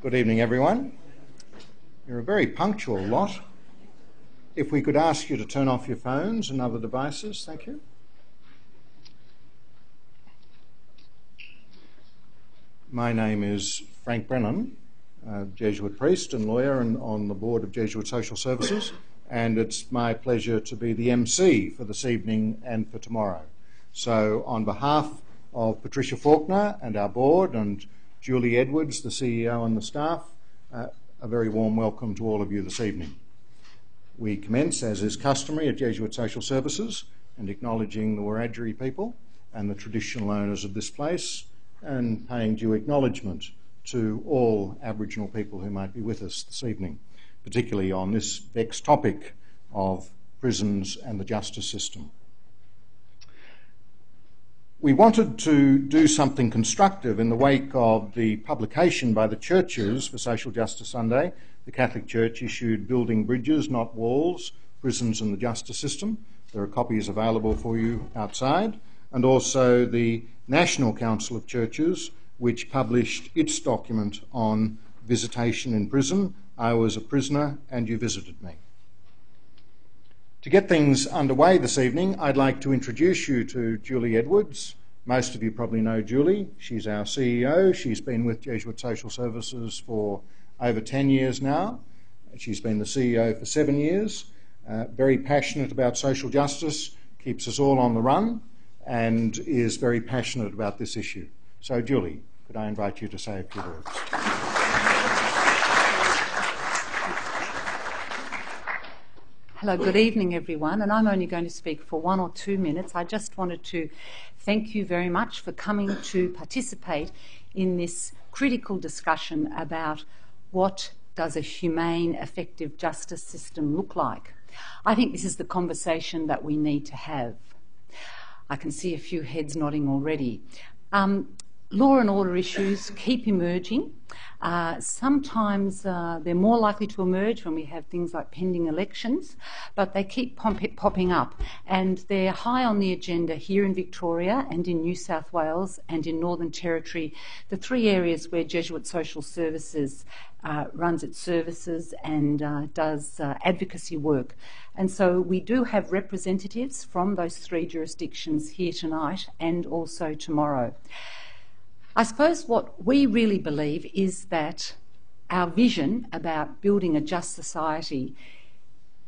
Good evening, everyone. You're a very punctual lot. If we could ask you to turn off your phones and other devices, thank you. My name is Frank Brennan, Jesuit priest and lawyer and on the board of Jesuit Social Services, and it's my pleasure to be the MC for this evening and for tomorrow. So on behalf of Patricia Faulkner and our board and Julie Edwards, the CEO and the staff, a very warm welcome to all of you this evening. We commence, as is customary at Jesuit Social Services, and acknowledging the Wiradjuri people and the traditional owners of this place, and paying due acknowledgement to all Aboriginal people who might be with us this evening, particularly on this vexed topic of prisons and the justice system. We wanted to do something constructive in the wake of the publication by the churches for Social Justice Sunday. The Catholic Church issued Building Bridges, Not Walls, Prisons and the Justice System. There are copies available for you outside. And also the National Council of Churches, which published its document on visitation in prison. I was a prisoner and you visited me. To get things underway this evening, I'd like to introduce you to Julie Edwards. Most of you probably know Julie. She's our CEO. She's been with Jesuit Social Services for over 10 years now. She's been the CEO for 7 years. Very passionate about social justice, keeps us all on the run, and is very passionate about this issue. So, Julie, could I invite you to say a few words? Hello, good evening everyone, and I'm only going to speak for 1 or 2 minutes. I just wanted to thank you very much for coming to participate in this critical discussion about what does a humane, effective justice system look like. I think this is the conversation that we need to have. I can see a few heads nodding already. Law and order issues keep emerging. Sometimes they're more likely to emerge when we have things like pending elections, but they keep popping up, and they're high on the agenda here in Victoria and in New South Wales and in Northern Territory, the 3 areas where Jesuit Social Services runs its services and does advocacy work. And so we do have representatives from those 3 jurisdictions here tonight and also tomorrow. I suppose what we really believe is that our vision about building a just society,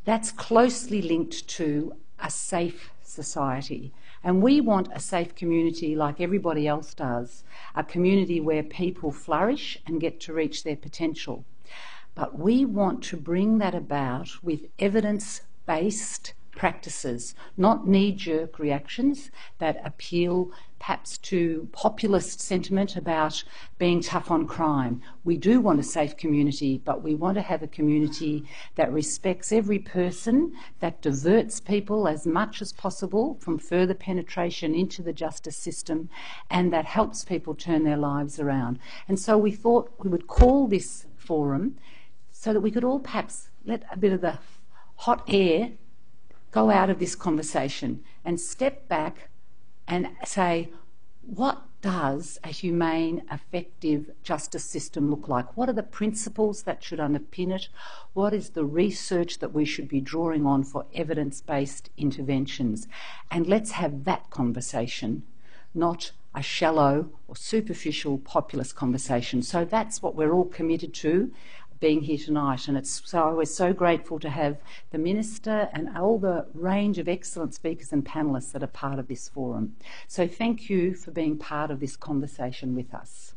that's closely linked to a safe society. And we want a safe community like everybody else does, a community where people flourish and get to reach their potential. But we want to bring that about with evidence-based practices, not knee-jerk reactions that appeal perhaps to populist sentiment about being tough on crime. We do want a safe community, but we want to have a community that respects every person, that diverts people as much as possible from further penetration into the justice system, and that helps people turn their lives around. And so we thought we would call this forum so that we could all perhaps let a bit of the hot air go out of this conversation and step back and say, what does a humane, effective justice system look like? What are the principles that should underpin it? What is the research that we should be drawing on for evidence-based interventions? And let's have that conversation, not a shallow or superficial populist conversation. So that's what we're all committed to, being here tonight, and we're so grateful to have the Minister and all the range of excellent speakers and panellists that are part of this forum. So thank you for being part of this conversation with us.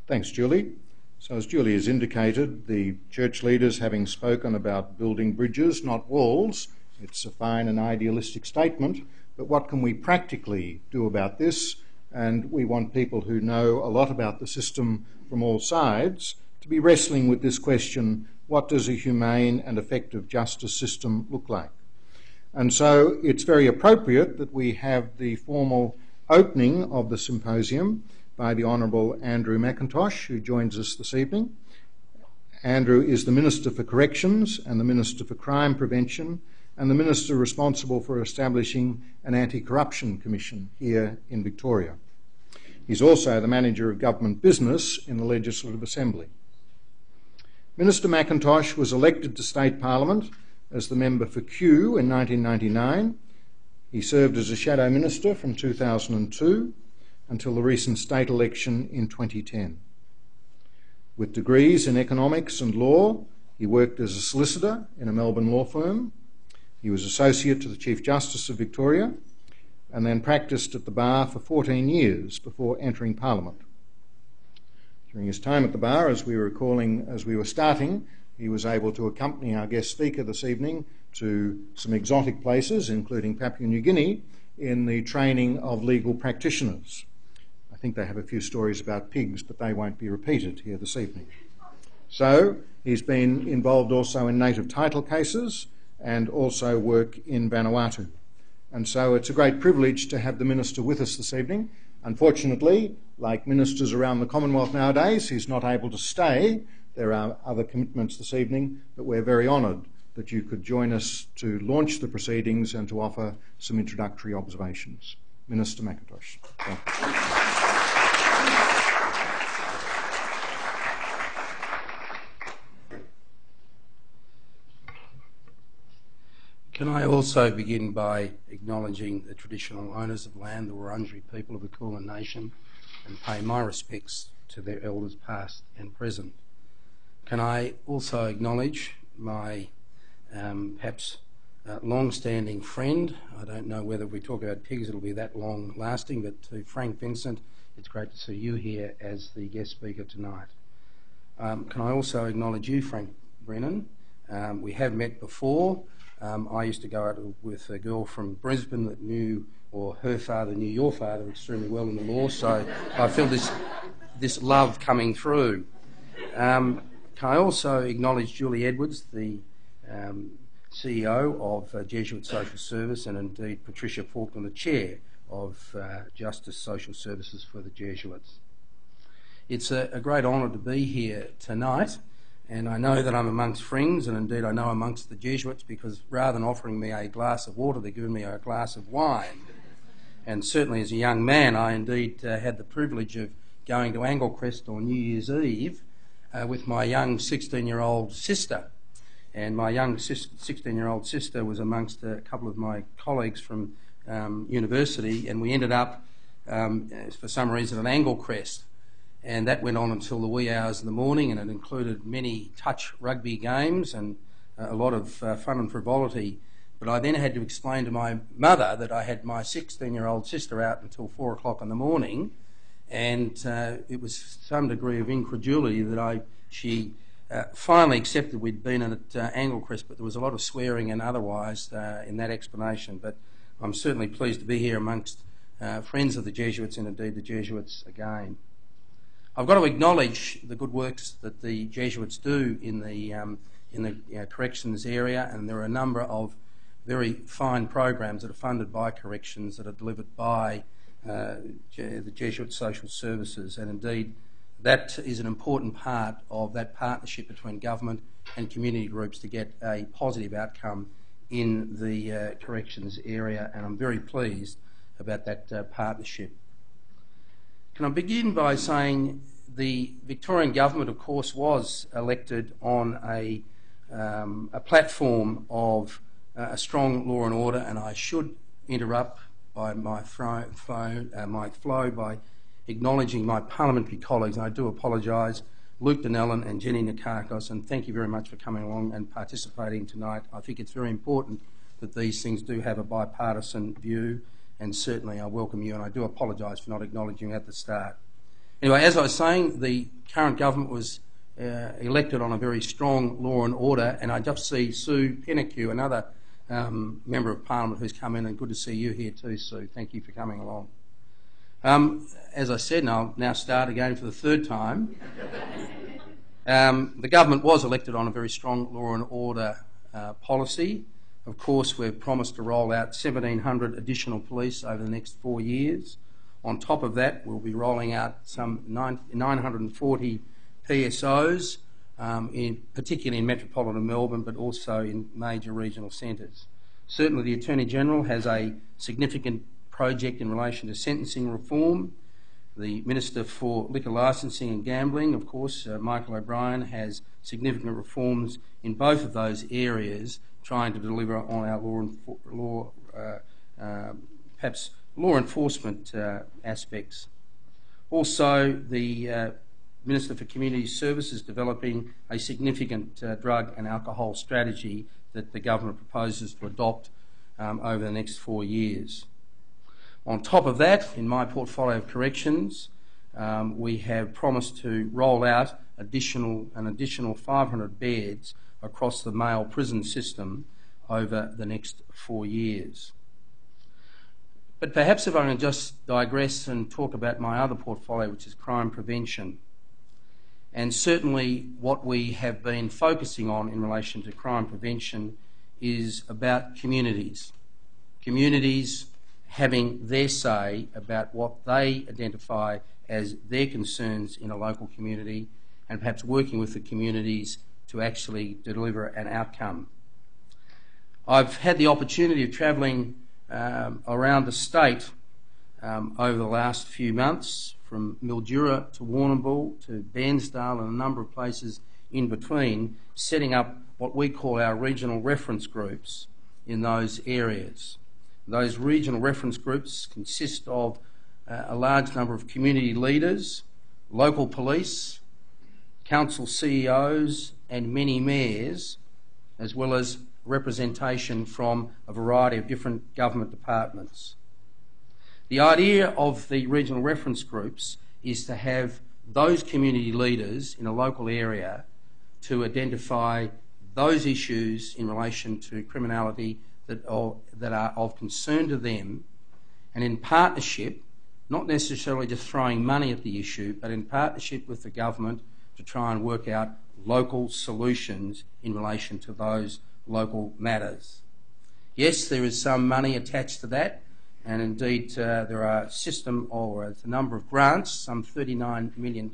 Thanks, Julie. So as Julie has indicated, the church leaders having spoken about building bridges, not walls, it's a fine and idealistic statement, but what can we practically do about this? And we want people who know a lot about the system from all sides to be wrestling with this question, what does a humane and effective justice system look like? And so it's very appropriate that we have the formal opening of the symposium by the Honourable Andrew McIntosh, who joins us this evening. Andrew is the Minister for Corrections and the Minister for Crime Prevention and the Minister responsible for establishing an anti-corruption commission here in Victoria. He's also the Manager of Government Business in the Legislative Assembly. Minister McIntosh was elected to State Parliament as the member for Kew in 1999. He served as a Shadow Minister from 2002 until the recent state election in 2010. With degrees in economics and law, he worked as a solicitor in a Melbourne law firm. He was Associate to the Chief Justice of Victoria and then practiced at the bar for 14 years before entering Parliament. During his time at the bar, as we were starting, he was able to accompany our guest speaker this evening to some exotic places, including Papua New Guinea, in the training of legal practitioners. I think they have a few stories about pigs, but they won't be repeated here this evening. So he's been involved also in native title cases and also work in Vanuatu. And so it's a great privilege to have the Minister with us this evening. Unfortunately, like ministers around the Commonwealth nowadays, he's not able to stay. There are other commitments this evening, but we're very honoured that you could join us to launch the proceedings and to offer some introductory observations. Minister McIntosh. Thank you. Can I also begin by acknowledging the traditional owners of land, the Wurundjeri people of the Kulin Nation, and pay my respects to their elders past and present. Can I also acknowledge my perhaps long-standing friend? I don't know whether we talk about pigs it'll be that long-lasting, but to Frank Vincent, it's great to see you here as the guest speaker tonight. Can I also acknowledge you, Frank Brennan? We have met before. I used to go out with a girl from Brisbane that knew, or her father knew your father extremely well in the law, so I feel this love coming through. Can I also acknowledge Julie Edwards, the CEO of Jesuit Social Service, and indeed Patricia Faulkner, the Chair of Justice Social Services for the Jesuits. It's a great honour to be here tonight. And I know that I'm amongst friends, and indeed I know amongst the Jesuits, because rather than offering me a glass of water, they've given me a glass of wine. And certainly as a young man, I indeed had the privilege of going to Anglecrest on New Year's Eve with my young 16-year-old sister. And my young 16-year-old sister was amongst a couple of my colleagues from university, and we ended up, for some reason, at Anglecrest. And that went on until the wee hours of the morning, and it included many touch rugby games and a lot of fun and frivolity. But I then had to explain to my mother that I had my 16-year-old sister out until 4 o'clock in the morning, and it was some degree of incredulity that she finally accepted we'd been at Anglecrest, but there was a lot of swearing and otherwise in that explanation. But I'm certainly pleased to be here amongst friends of the Jesuits, and indeed the Jesuits again. I've got to acknowledge the good works that the Jesuits do in the corrections area, and there are a number of very fine programs that are funded by corrections that are delivered by the Jesuit Social Services, and indeed that is an important part of that partnership between government and community groups to get a positive outcome in the corrections area, and I'm very pleased about that partnership. Can I begin by saying the Victorian government, of course, was elected on a platform of a strong law and order, and I should interrupt by my flow by acknowledging my parliamentary colleagues, and I do apologise, Luke Donnellan and Jenny Nikakos, and thank you very much for coming along and participating tonight. I think it's very important that these things do have a bipartisan view, and certainly I welcome you, and I do apologise for not acknowledging at the start. Anyway, as I was saying, the current government was elected on a very strong law and order, and I just see Sue Penneque, another Member of Parliament who's come in, and good to see you here too, Sue. Thank you for coming along. As I said, and I'll now start again for the third time, the government was elected on a very strong law and order policy. Of course, we've promised to roll out 1,700 additional police over the next 4 years. On top of that, we'll be rolling out some 940 PSOs, particularly in metropolitan Melbourne, but also in major regional centres. Certainly the Attorney-General has a significant project in relation to sentencing reform. The Minister for Liquor Licensing and Gambling, of course, Michael O'Brien, has significant reforms in both of those areas, trying to deliver on our law enforcement aspects. Also, the Minister for Community Services developing a significant drug and alcohol strategy that the government proposes to adopt over the next 4 years. On top of that, in my portfolio of corrections, we have promised to roll out an additional 500 beds across the male prison system over the next 4 years. But perhaps if I can just digress and talk about my other portfolio, which is crime prevention. And certainly what we have been focusing on in relation to crime prevention is about communities. Communities having their say about what they identify as their concerns in a local community, and perhaps working with the communities to actually deliver an outcome. I've had the opportunity of travelling around the state over the last few months, from Mildura to Warrnambool to Bairnsdale and a number of places in between, setting up what we call our regional reference groups in those areas. Those regional reference groups consist of a large number of community leaders, local police, council CEOs and many mayors, as well as representation from a variety of different government departments. The idea of the regional reference groups is to have those community leaders in a local area to identify those issues in relation to criminality that are of concern to them, and in partnership, not necessarily just throwing money at the issue, but in partnership with the government to try and work out local solutions in relation to those local matters. Yes, there is some money attached to that, and indeed there are a number of grants, some $39 million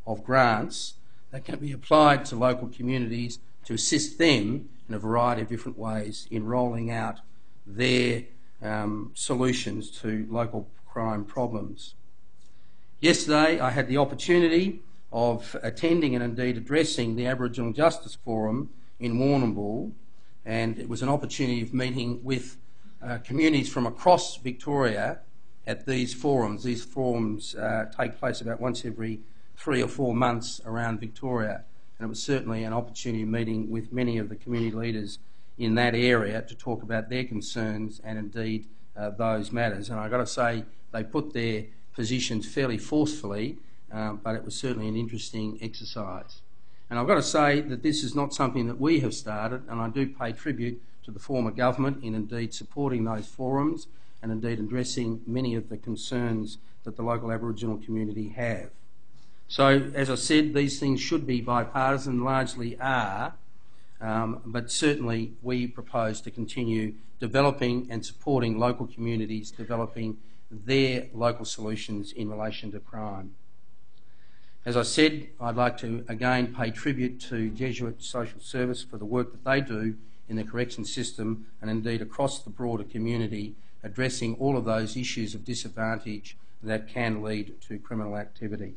of grants that can be applied to local communities to assist them in a variety of different ways in rolling out their solutions to local crime problems. Yesterday I had the opportunity of attending and indeed addressing the Aboriginal Justice Forum in Warrnambool, and it was an opportunity of meeting with communities from across Victoria at these forums. These forums take place about once every 3 or 4 months around Victoria, and it was certainly an opportunity of meeting with many of the community leaders in that area to talk about their concerns and indeed those matters. And I've got to say, they put their positions fairly forcefully, but it was certainly an interesting exercise. And I've got to say that this is not something that we have started, and I do pay tribute to the former government in indeed supporting those forums and indeed addressing many of the concerns that the local Aboriginal community have. So, as I said, these things should be bipartisan, largely are, but certainly we propose to continue developing and supporting local communities, developing their local solutions in relation to crime. As I said, I'd like to again pay tribute to Jesuit Social Service for the work that they do in the correction system and indeed across the broader community, addressing all of those issues of disadvantage that can lead to criminal activity.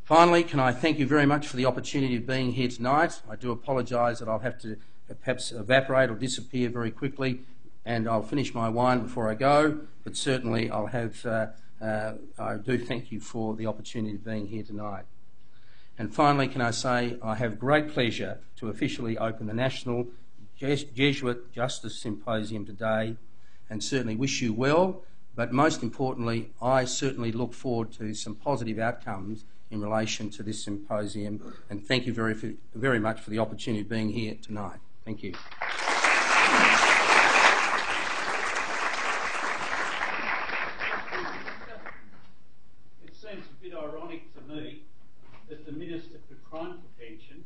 Finally, can I thank you very much for the opportunity of being here tonight. I do apologise that I'll have to perhaps evaporate or disappear very quickly, and I'll finish my wine before I go, but certainly I'll have I do thank you for the opportunity of being here tonight. And finally, can I say I have great pleasure to officially open the National Jesuit Justice Symposium today, and certainly wish you well, but most importantly, I certainly look forward to some positive outcomes in relation to this symposium, and thank you very much for the opportunity of being here tonight. Thank you. Ironic to me that the Minister for Crime Prevention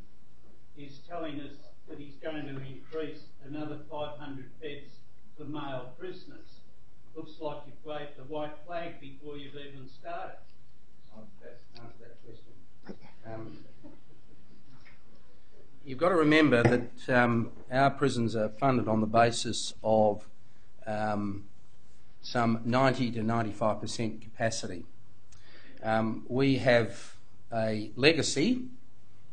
is telling us that he's going to increase another 500 beds for male prisoners. Looks like you've waved the white flag before you've even started. That's answer that question. You've got to remember that our prisons are funded on the basis of some 90 to 95% capacity. We have a legacy,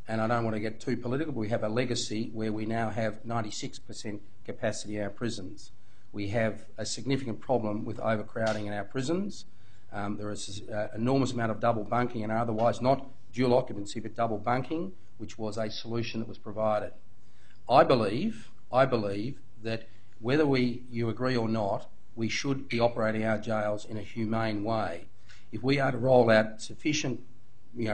and I don't want to get too political, but we have a legacy where we now have 96% capacity in our prisons. We have a significant problem with overcrowding in our prisons. There is an enormous amount of double bunking and otherwise not dual occupancy but double bunking, which was a solution that was provided. I believe that whether you agree or not, we should be operating our jails in a humane way. If we are to roll out sufficient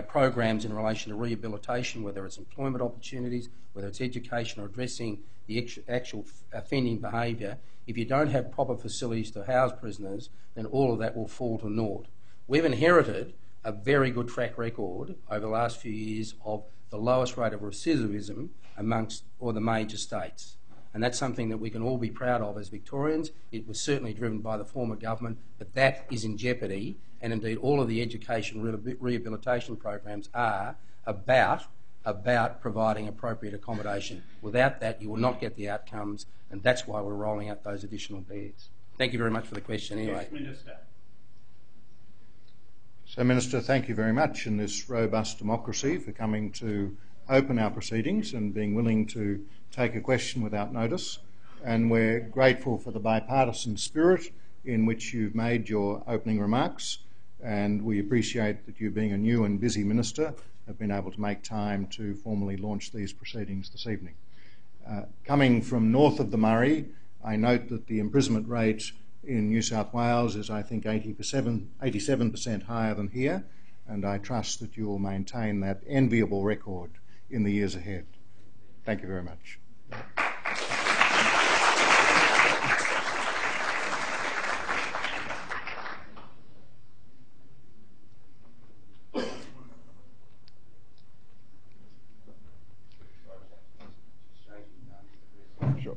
programs in relation to rehabilitation, whether it's employment opportunities, whether it's education or addressing the actual offending behaviour, if you don't have proper facilities to house prisoners, then all of that will fall to naught. We've inherited a very good track record over the last few years of the lowest rate of recidivism amongst all the major states. And that's something that we can all be proud of as Victorians. It was certainly driven by the former government, but that is in jeopardy, and indeed all of the education rehabilitation programs are about providing appropriate accommodation. Without that, you will not get the outcomes, and that's why we're rolling out those additional beds. Thank you very much for the question anyway. Yes, Minister. So, Minister, thank you very much in this robust democracy for coming to open our proceedings and being willing to take a question without notice. And we're grateful for the bipartisan spirit in which you've made your opening remarks, and we appreciate that you, being a new and busy minister, have been able to make time to formally launch these proceedings this evening. Coming from north of the Murray, I note that the imprisonment rate in New South Wales is, I think, 87% higher than here, and I trust that you will maintain that enviable record in the years ahead. Thank you very much. Sure.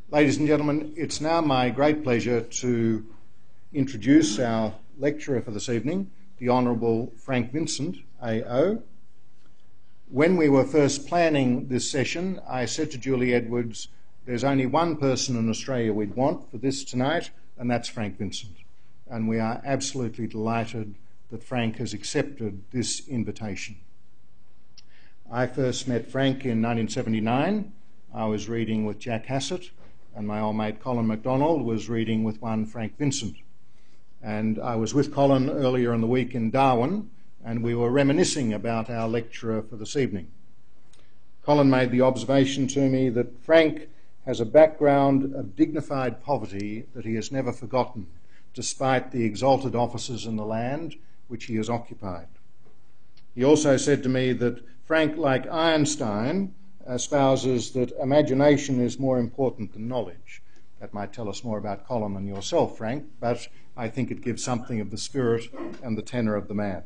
Ladies and gentlemen, it's now my great pleasure to introduce our lecturer for this evening, the Honourable Frank Vincent, AO. When we were first planning this session, I said to Julie Edwards, there's only one person in Australia we'd want for this tonight, and that's Frank Vincent. And we are absolutely delighted that Frank has accepted this invitation. I first met Frank in 1979. I was reading with Jack Hassett, and my old mate Colin MacDonald was reading with one Frank Vincent. And I was with Colin earlier in the week in Darwin, and we were reminiscing about our lecturer for this evening. Colin made the observation to me that Frank has a background of dignified poverty that he has never forgotten, despite the exalted offices in the land which he has occupied. He also said to me that Frank, like Einstein, espouses that imagination is more important than knowledge. That might tell us more about Colin than yourself, Frank, but I think it gives something of the spirit and the tenor of the man.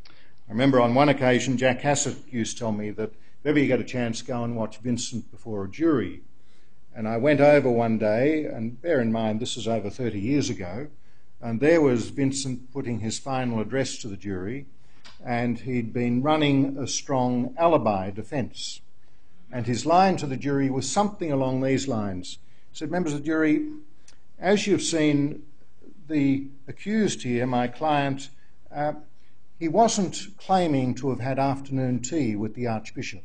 I remember on one occasion Jack Hassett used to tell me that if ever you get a chance, go and watch Vincent before a jury. And I went over one day, and bear in mind this is over 30 years ago, and there was Vincent putting his final address to the jury, and he'd been running a strong alibi defence. And his line to the jury was something along these lines. He said, members of the jury, as you've seen, the accused here, my client, he wasn't claiming to have had afternoon tea with the Archbishop,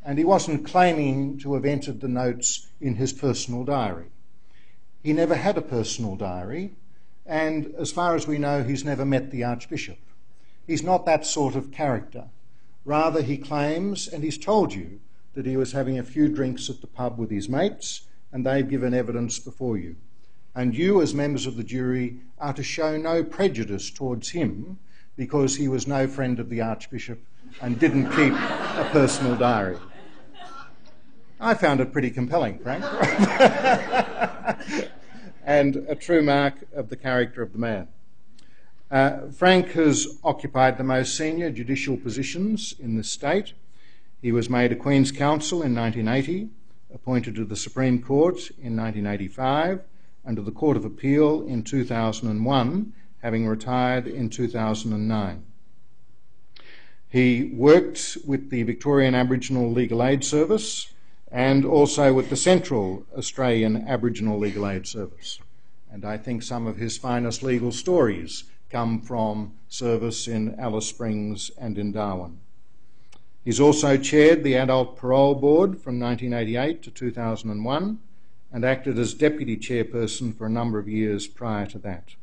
and he wasn't claiming to have entered the notes in his personal diary. He never had a personal diary, and as far as we know, he's never met the Archbishop. He's not that sort of character. Rather, he claims, and he's told you, that he was having a few drinks at the pub with his mates, and they've given evidence before you. And you, as members of the jury, are to show no prejudice towards him because he was no friend of the Archbishop and didn't keep a personal diary. I found it pretty compelling, Frank. And a true mark of the character of the man. Frank has occupied the most senior judicial positions in the state. He was made a Queen's Counsel in 1980, appointed to the Supreme Court in 1985, and to the Court of Appeal in 2001, having retired in 2009. He worked with the Victorian Aboriginal Legal Aid Service and also with the Central Australian Aboriginal Legal Aid Service. And I think some of his finest legal stories come from service in Alice Springs and in Darwin. He's also chaired the Adult Parole Board from 1988 to 2001 and acted as deputy chairperson for a number of years prior to that.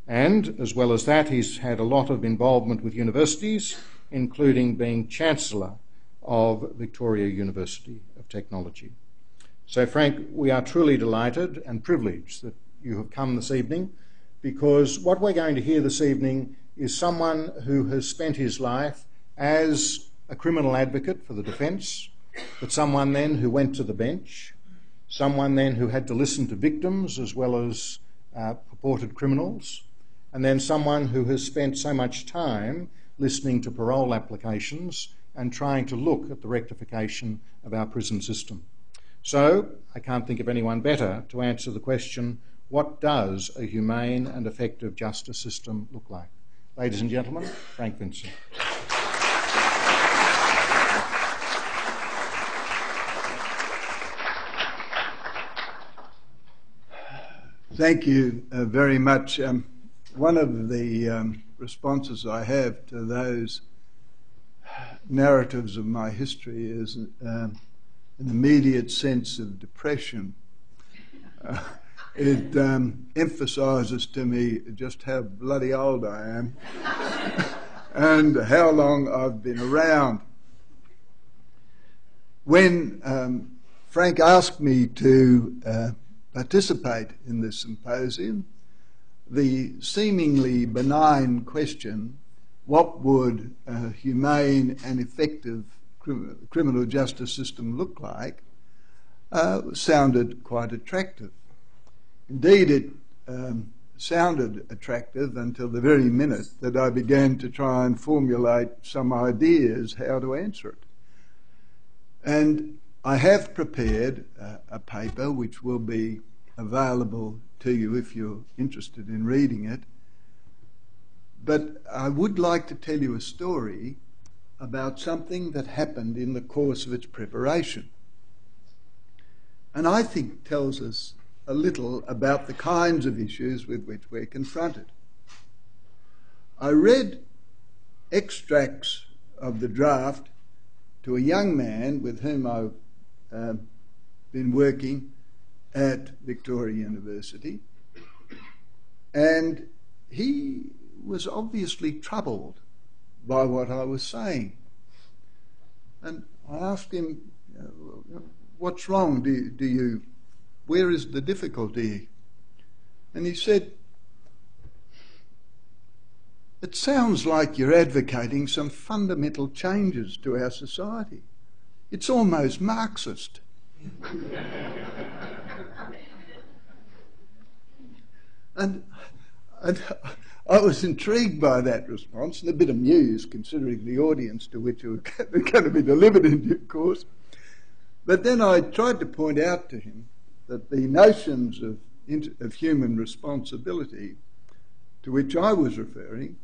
And, as well as that, he's had a lot of involvement with universities, including being Chancellor of Victoria University of Technology. So, Frank, we are truly delighted and privileged that you have come this evening, because what we're going to hear this evening is someone who has spent his life as a criminal advocate for the defence, but someone then who went to the bench, someone then who had to listen to victims as well as purported criminals, and then someone who has spent so much time listening to parole applications and trying to look at the rectification of our prison system. So I can't think of anyone better to answer the question, what does a humane and effective justice system look like? Ladies and gentlemen, Frank Vincent. Thank you very much. One of the responses I have to those narratives of my history is an immediate sense of depression. It emphasises to me just how bloody old I am and how long I've been around. When Frank asked me to participate in this symposium, the seemingly benign question, what would a humane and effective criminal justice system look like, sounded quite attractive. Indeed, it sounded attractive until the very minute that I began to try and formulate some ideas how to answer it. And I have prepared a paper which will be available to you if you're interested in reading it. But I would like to tell you a story about something that happened in the course of its preparation. And I think tells us a little about the kinds of issues with which we're confronted. I read extracts of the draft to a young man with whom I've been working at Victoria University, and he was obviously troubled by what I was saying. And I asked him, what's wrong? Where is the difficulty? And he said, it sounds like you're advocating some fundamental changes to our society. It's almost Marxist. And I was intrigued by that response and a bit amused, considering the audience to which it was going to be delivered in due course. But then I tried to point out to him that the notions of human responsibility to which I was referring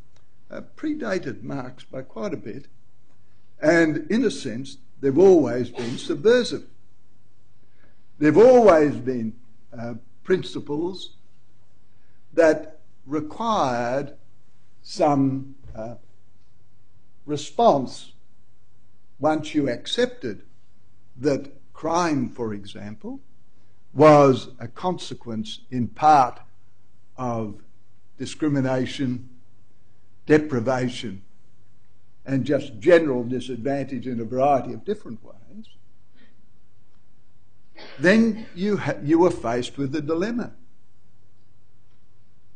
predated Marx by quite a bit, and in a sense they've always been subversive. They've always been principles that required some response once you accepted that crime, for example, was a consequence in part of discrimination, deprivation, and just general disadvantage in a variety of different ways. Then you were faced with a dilemma.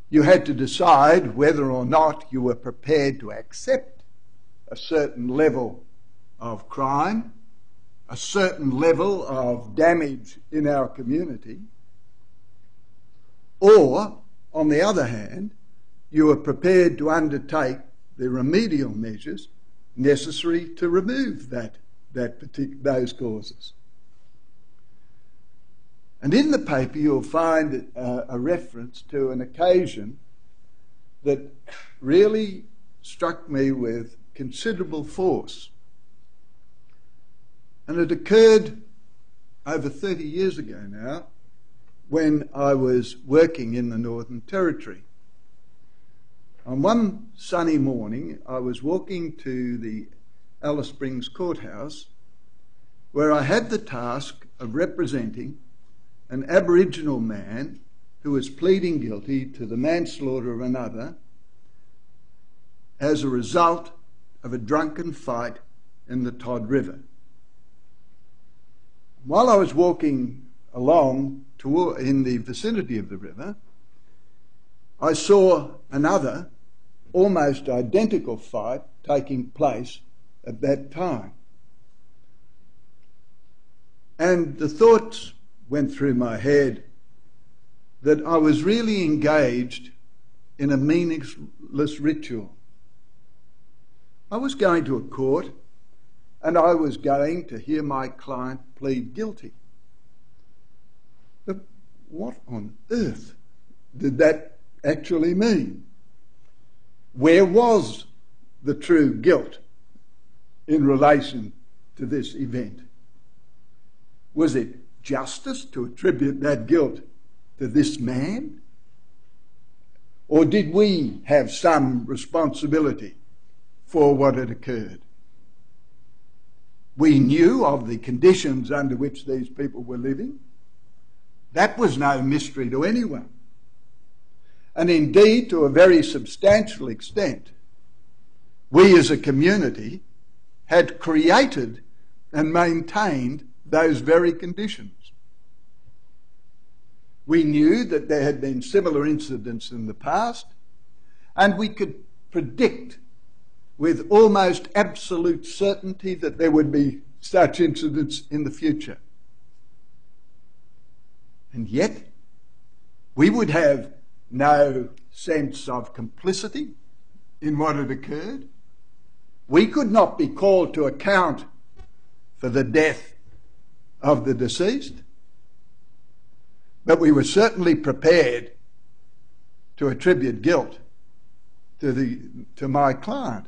You had to decide whether or not you were prepared to accept a certain level of crime, a certain level of damage in our community, or, on the other hand, you were prepared to undertake the remedial measures necessary to remove those causes. And in the paper you'll find a reference to an occasion that really struck me with considerable force. And it occurred over 30 years ago now, when I was working in the Northern Territory. On one sunny morning, I was walking to the Alice Springs Courthouse, where I had the task of representing an Aboriginal man who was pleading guilty to the manslaughter of another as a result of a drunken fight in the Todd River. While I was walking along in the vicinity of the river, I saw another almost identical fight taking place at that time. And the thoughts went through my head that I was really engaged in a meaningless ritual. I was going to a court and I was going to hear my client plead guilty. But what on earth did that actually mean? Where was the true guilt in relation to this event? Was it justice to attribute that guilt to this man? Or did we have some responsibility for what had occurred? We knew of the conditions under which these people were living. That was no mystery to anyone. And indeed, to a very substantial extent, we as a community had created and maintained those very conditions. We knew that there had been similar incidents in the past, and we could predict with almost absolute certainty that there would be such incidents in the future. And yet, we would have no sense of complicity in what had occurred. We could not be called to account for the death of the deceased, but we were certainly prepared to attribute guilt to my client.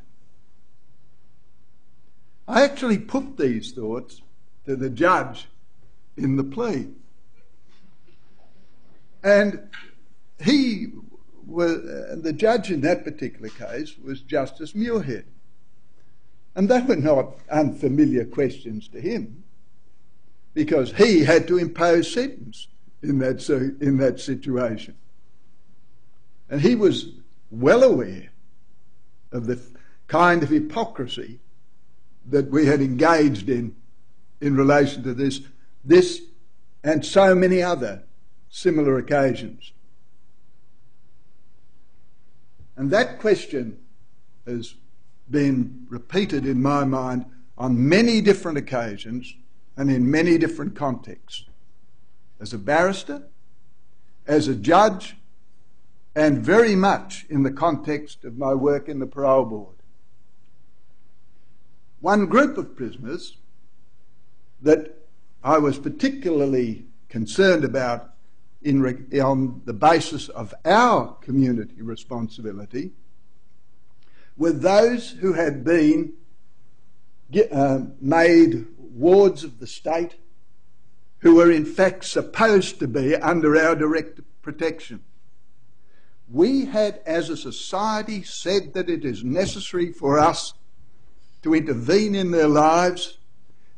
I actually put these thoughts to the judge in the plea. And the judge in that particular case was Justice Muirhead. And they were not unfamiliar questions to him, because he had to impose sentence in that situation. And he was well aware of the kind of hypocrisy that we had engaged in relation to this and so many other similar occasions. And that question has been repeated in my mind on many different occasions and in many different contexts. As a barrister, as a judge, and very much in the context of my work in the parole board. One group of prisoners that I was particularly concerned about on the basis of our community responsibility were those who had been made wards of the state, who were in fact supposed to be under our direct protection. We had, as a society, said that it is necessary for us to intervene in their lives.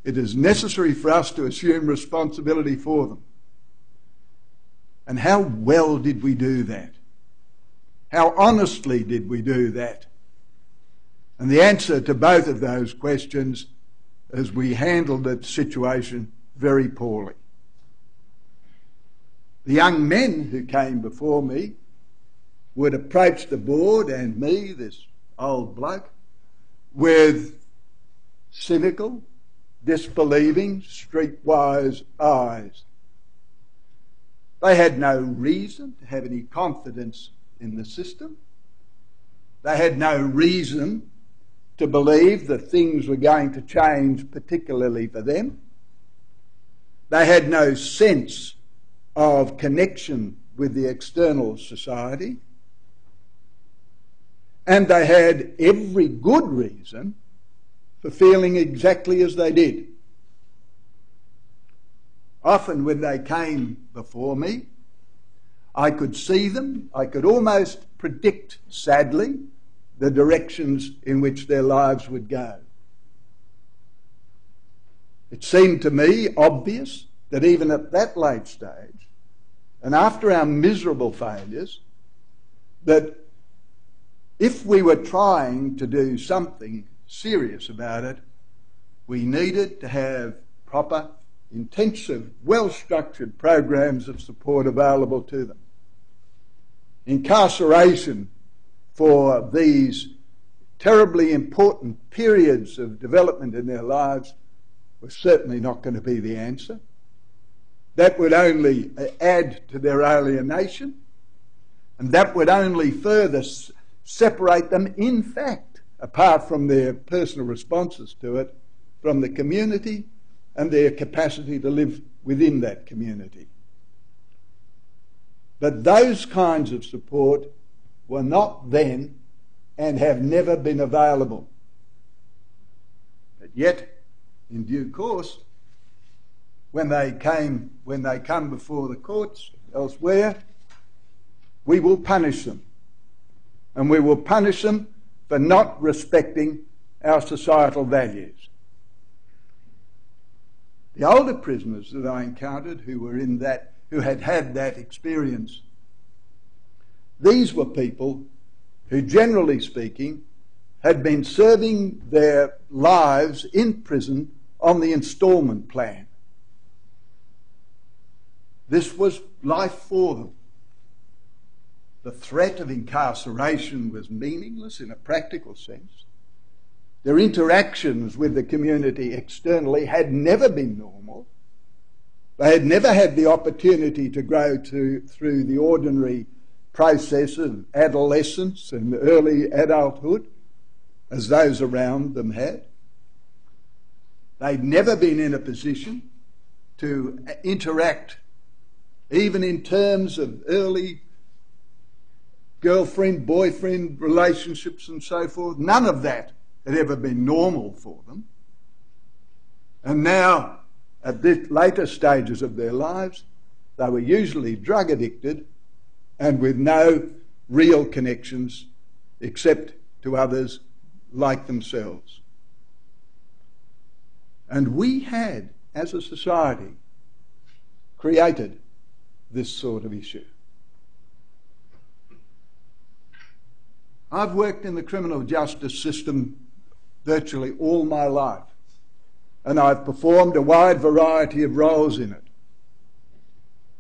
It is necessary for us to assume responsibility for them. And how well did we do that? How honestly did we do that? And the answer to both of those questions is we handled the situation very poorly. The young men who came before me would approach the board and me, this old bloke, with cynical, disbelieving, streetwise eyes. They had no reason to have any confidence in the system. They had no reason to believe that things were going to change, particularly for them. They had no sense of connection with the external society. and they had every good reason for feeling exactly as they did. Often when they came before me, I could see them, I could almost predict, sadly, the directions in which their lives would go. It seemed to me obvious that even at that late stage, and after our miserable failures, that if we were trying to do something serious about it, we needed to have proper, intensive, well-structured programs of support available to them. Incarceration for these terribly important periods of development in their lives was certainly not going to be the answer. That would only add to their alienation, and that would only further separate them, in fact, apart from their personal responses to it, from the community and their capacity to live within that community. But those kinds of support were not then and have never been available. But yet, in due course, when they come before the courts elsewhere, we will punish them. And we will punish them for not respecting our societal values. The older prisoners that I encountered who had had that experience, these were people who, generally speaking, had been serving their lives in prison on the instalment plan. This was life for them. The threat of incarceration was meaningless in a practical sense. Their interactions with the community externally had never been normal. They had never had the opportunity to grow through the ordinary process of adolescence and early adulthood as those around them had. They'd never been in a position to interact even in terms of early girlfriend-boyfriend relationships and so forth. None of that had ever been normal for them. And now, at the later stages of their lives, they were usually drug addicted and with no real connections except to others like themselves. And we had, as a society, created this sort of issue. I've worked in the criminal justice system virtually all my life, and I've performed a wide variety of roles in it.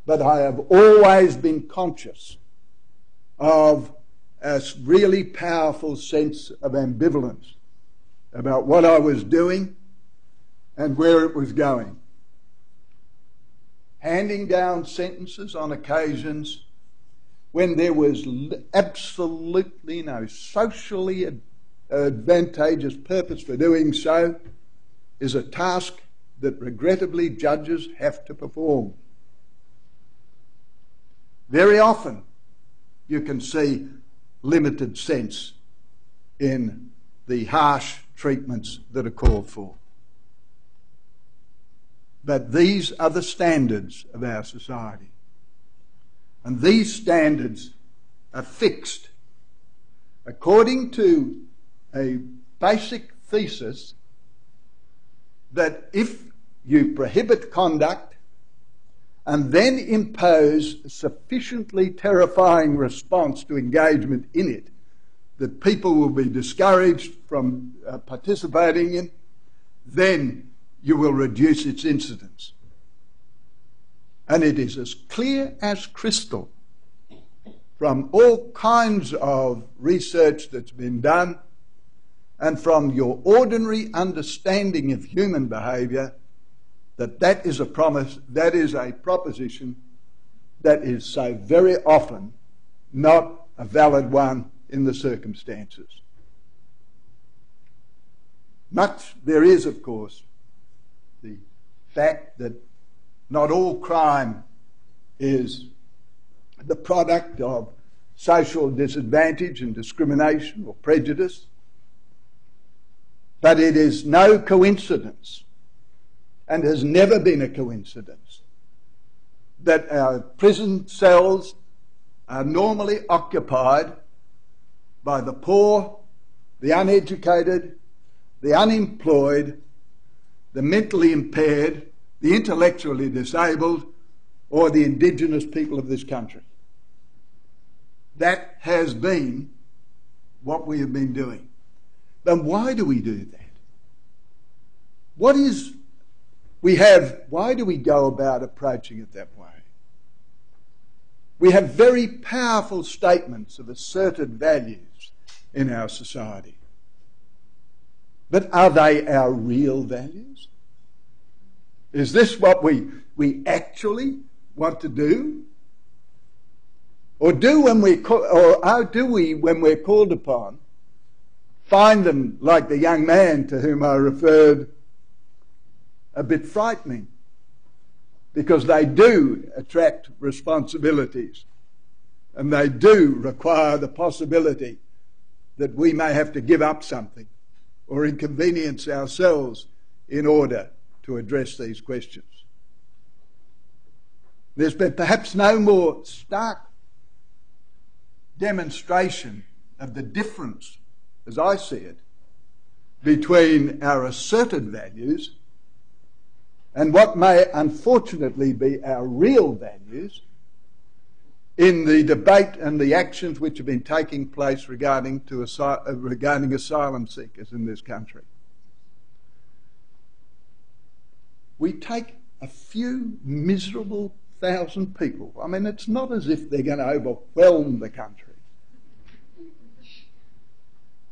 But I have always been conscious of a really powerful sense of ambivalence about what I was doing and where it was going. Handing down sentences on occasions when there was absolutely no socially advantageous purpose for doing so is a task that regrettably judges have to perform. Very often you can see limited sense in the harsh treatments that are called for. But these are the standards of our society. And these standards are fixed according to a basic thesis that if you prohibit conduct and then impose a sufficiently terrifying response to engagement in it, that people will be discouraged from participating in, then you will reduce its incidence. And it is as clear as crystal from all kinds of research that's been done and from your ordinary understanding of human behaviour that is a proposition that is so very often not a valid one in the circumstances. Much there is, of course, the fact that not all crime is the product of social disadvantage and discrimination or prejudice. But it is no coincidence, and has never been a coincidence, that our prison cells are normally occupied by the poor, the uneducated, the unemployed, the mentally impaired, the intellectually disabled, or the indigenous people of this country. That has been what we have been doing. Then why do we do that? Why do we go about approaching it that way? We have very powerful statements of asserted values in our society. But are they our real values? Is this what we actually want to do? Or do we, when we're called upon, find them, like the young man to whom I referred, a bit frightening? Because they do attract responsibilities, and they do require the possibility that we may have to give up something or inconvenience ourselves in order to address these questions. There's been perhaps no more stark demonstration of the difference, as I see it, between our asserted values and what may unfortunately be our real values in the debate and the actions which have been taking place regarding asylum seekers in this country. We take a few miserable thousand people. I mean, it's not as if they're going to overwhelm the country.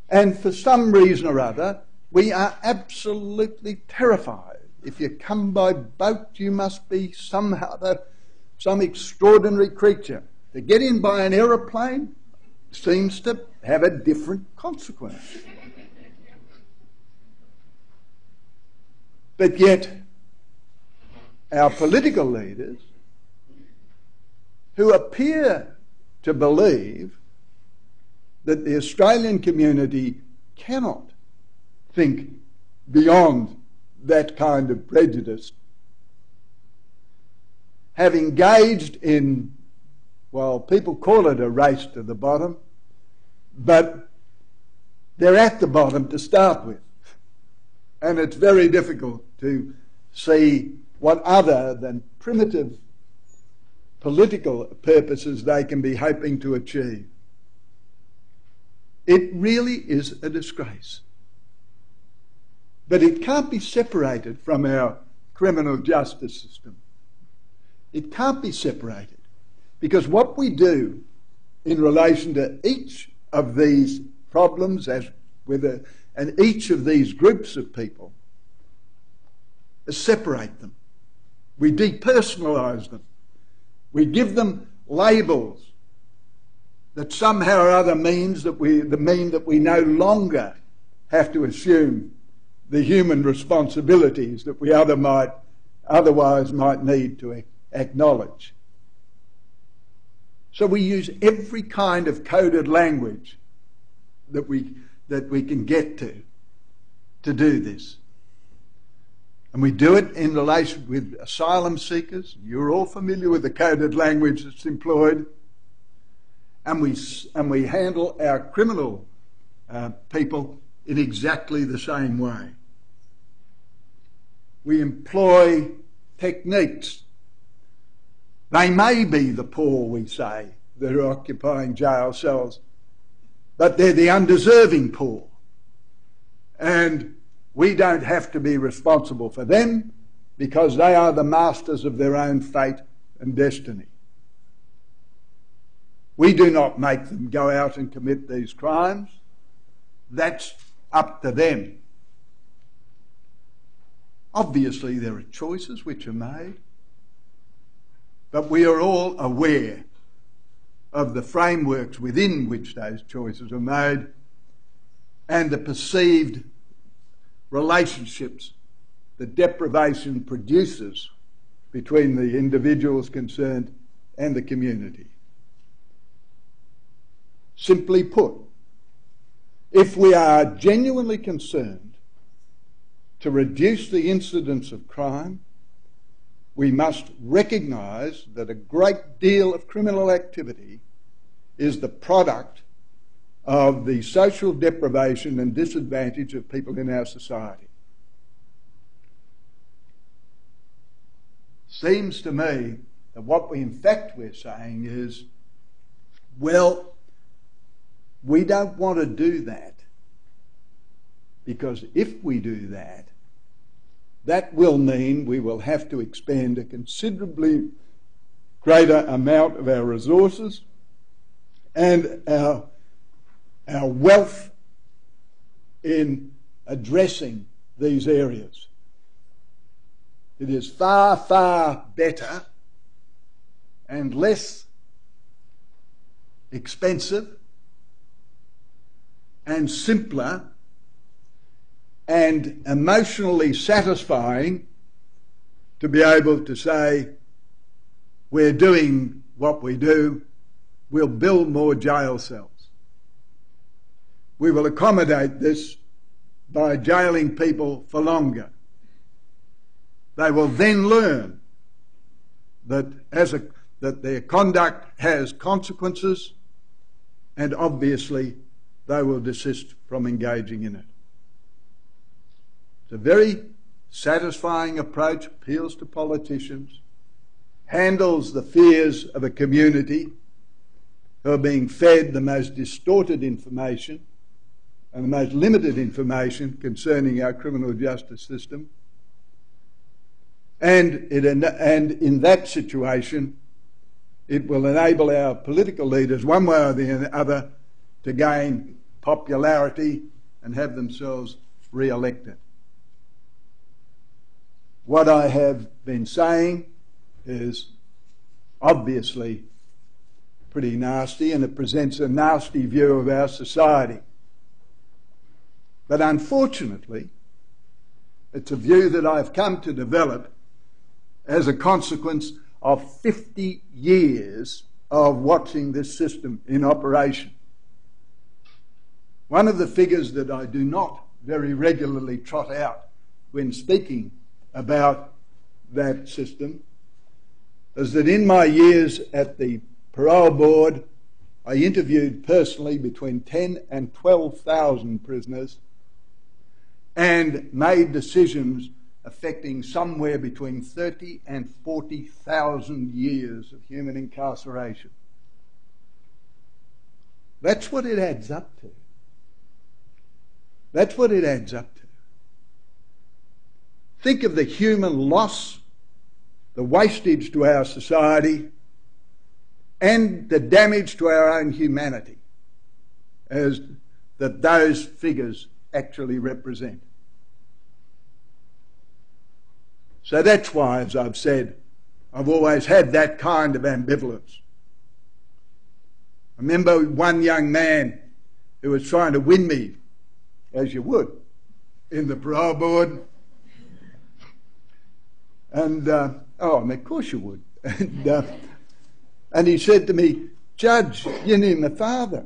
And for some reason or other, we are absolutely terrified. If you come by boat, you must be some extraordinary creature. To get in by an aeroplane seems to have a different consequence. But yet, our political leaders, who appear to believe that the Australian community cannot think beyond that kind of prejudice, have engaged in, well, people call it a race to the bottom, but they're at the bottom to start with. And it's very difficult to see what other than primitive political purposes they can be hoping to achieve. It really is a disgrace. But it can't be separated from our criminal justice system. It can't be separated, because what we do in relation to each of these problems and each of these groups of people is separate them. We depersonalise them. We give them labels that somehow or other mean that we no longer have to assume the human responsibilities that we otherwise might need to acknowledge. So we use every kind of coded language that we can get to do this. And we do it in relation with asylum seekers. You're all familiar with the coded language that's employed. And we handle our criminal people in exactly the same way. We employ techniques. They may be the poor, we say, that are occupying jail cells, but they're the undeserving poor. And we don't have to be responsible for them because they are the masters of their own fate and destiny. We do not make them go out and commit these crimes. That's up to them. Obviously, there are choices which are made, but we are all aware of the frameworks within which those choices are made and the perceived relationships that deprivation produces between the individuals concerned and the community. Simply put, if we are genuinely concerned to reduce the incidence of crime, we must recognise that a great deal of criminal activity is the product of the social deprivation and disadvantage of people in our society. Seems to me that what we in fact we're saying is, well, we don't want to do that, because if we do that, that will mean we will have to expend a considerably greater amount of our resources and our wealth in addressing these areas. It is far, far better and less expensive and simpler and emotionally satisfying to be able to say, we're doing what we do, we'll build more jail cells. We will accommodate this by jailing people for longer. They will then learn that their conduct has consequences, and obviously they will desist from engaging in it. It's a very satisfying approach, appeals to politicians, handles the fears of a community who are being fed the most distorted information and the most limited information concerning our criminal justice system. And in that situation, it will enable our political leaders, one way or the other, to gain popularity and have themselves re-elected. What I have been saying is obviously pretty nasty, and it presents a nasty view of our society. But unfortunately, it's a view that I've come to develop as a consequence of 50 years of watching this system in operation. One of the figures that I do not very regularly trot out when speaking about that system is that in my years at the parole board, I interviewed personally between 10 and 12,000 prisoners and made decisions affecting somewhere between 30 and 40,000 years of human incarceration. That's what it adds up to. That's what it adds up to. Think of the human loss, the wastage to our society, and the damage to our own humanity as that those figures actually represent. So that's why, as I've said, I've always had that kind of ambivalence. I remember one young man who was trying to win me, as you would, in the parole board. And, of course you would. And he said to me, "Judge, you knew my father."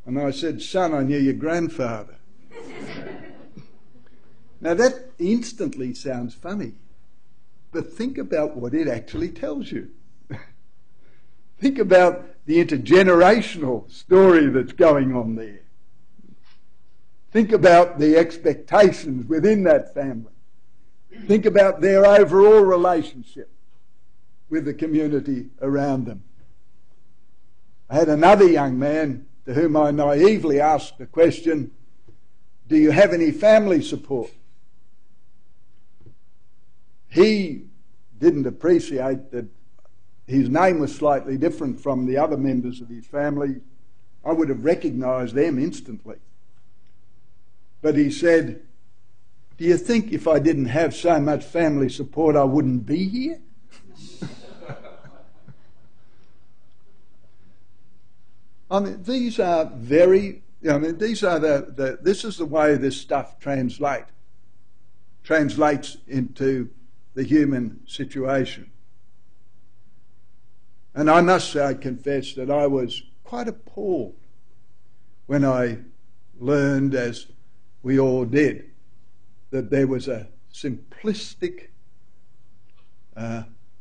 And I said, "Son, I knew your grandfather." Now that instantly sounds funny, but think about what it actually tells you. Think about the intergenerational story that's going on there. Think about the expectations within that family. Think about their overall relationship with the community around them. I had another young man to whom I naively asked the question, "Do you have any family support?" He didn't appreciate that his name was slightly different from the other members of his family. I would have recognised them instantly. But he said, "Do you think if I didn't have so much family support I wouldn't be here?" I mean, these are very, these are this is the way this stuff translates into the human situation. And I must say, I confess that I was quite appalled when I learned, as we all did, that there was a simplistic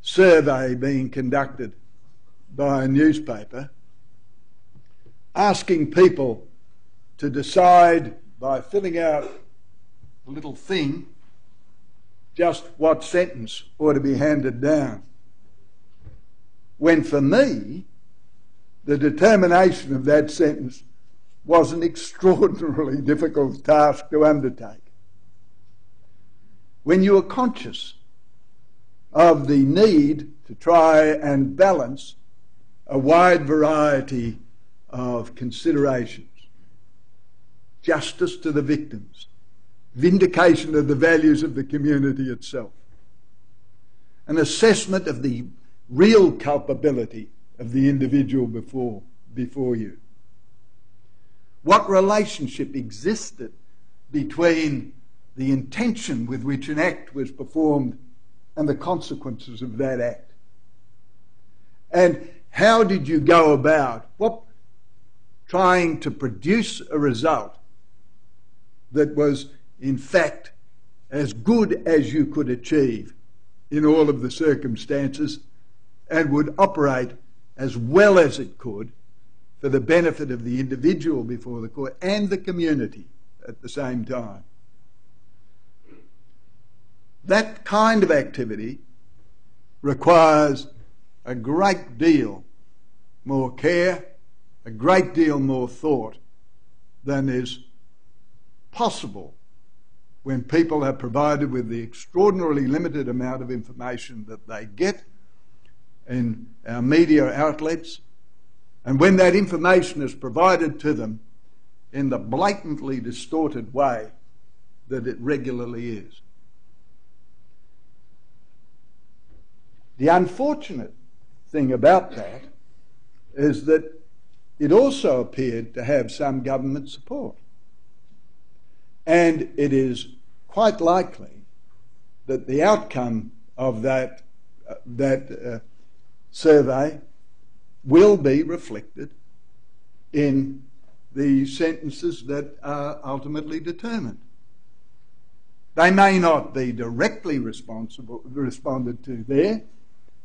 survey being conducted by a newspaper asking people to decide by filling out a little thing just what sentence ought to be handed down. When for me, the determination of that sentence was an extraordinarily difficult task to undertake. When you are conscious of the need to try and balance a wide variety of considerations, justice to the victims, vindication of the values of the community itself, an assessment of the real culpability of the individual before you. What relationship existed between the intention with which an act was performed and the consequences of that act? And how did you go about trying to produce a result that was in fact as good as you could achieve in all of the circumstances and would operate as well as it could for the benefit of the individual before the court and the community at the same time? That kind of activity requires a great deal more care, a great deal more thought than is possible when people are provided with the extraordinarily limited amount of information that they get in our media outlets, and when that information is provided to them in the blatantly distorted way that it regularly is. The unfortunate thing about that is that it also appeared to have some government support. And it is quite likely that the outcome of that survey will be reflected in the sentences that are ultimately determined. They may not be directly responded to there,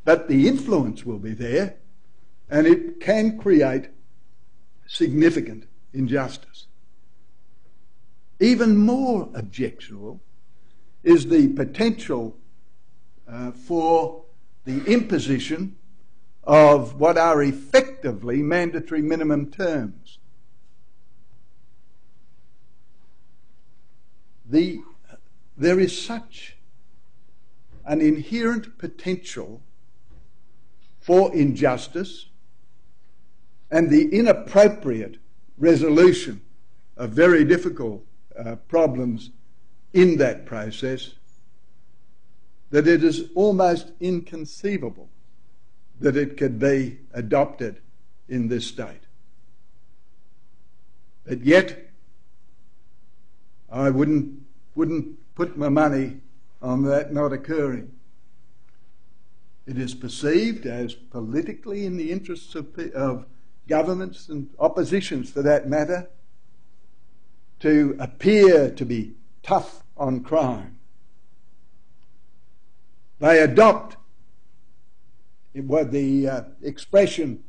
but the influence will be there, and it can create significant injustice. Even more objectionable is the potential for the imposition of what are effectively mandatory minimum terms. There is such an inherent potential for injustice and the inappropriate resolution of very difficult problems in that process that it is almost inconceivable that it could be adopted in this state. But yet, I wouldn't put my money on that not occurring. It is perceived as politically in the interests of governments and oppositions, for that matter, to appear to be tough on crime. They adopt the expression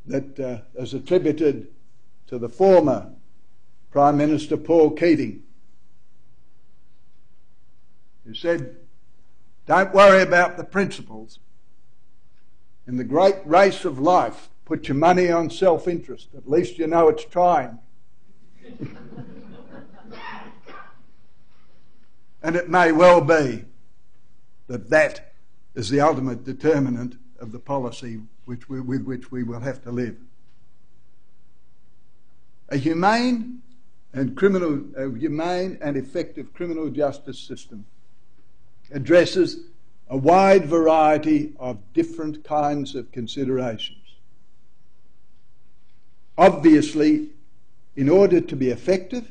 that is attributed to the former Prime Minister Paul Keating, who said, "Don't worry about the principles. In the great race of life, put your money on self-interest. At least you know it's trying." And it may well be that that is the ultimate determinant of the policy with which we will have to live. A humane and effective criminal justice system addresses a wide variety of different kinds of considerations. Obviously, in order to be effective,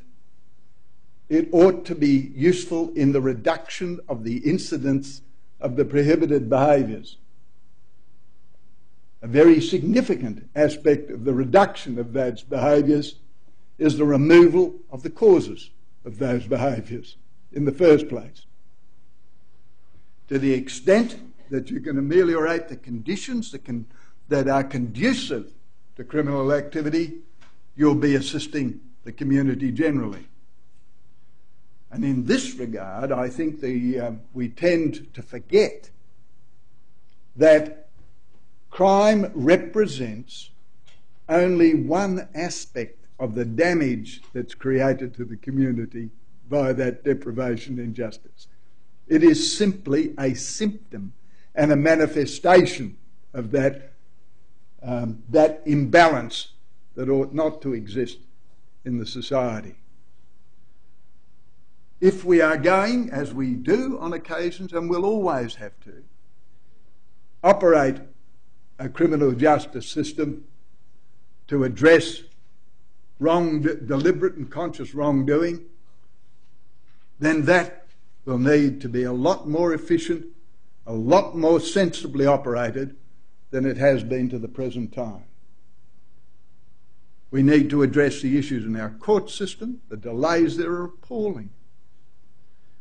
it ought to be useful in the reduction of the incidence of the prohibited behaviours. A very significant aspect of the reduction of those behaviours is the removal of the causes of those behaviours in the first place. To the extent that you can ameliorate the conditions that are conducive to criminal activity, you'll be assisting the community generally. And in this regard, I think we tend to forget that crime represents only one aspect of the damage that's created to the community by that deprivation and injustice. It is simply a symptom and a manifestation of that imbalance that ought not to exist in the society. If we are going, as we do on occasions, and will always have to, operate a criminal justice system to address deliberate and conscious wrongdoing, then that will need to be a lot more efficient, a lot more sensibly operated than it has been to the present time. We need to address the issues in our court system. The delays there are appalling.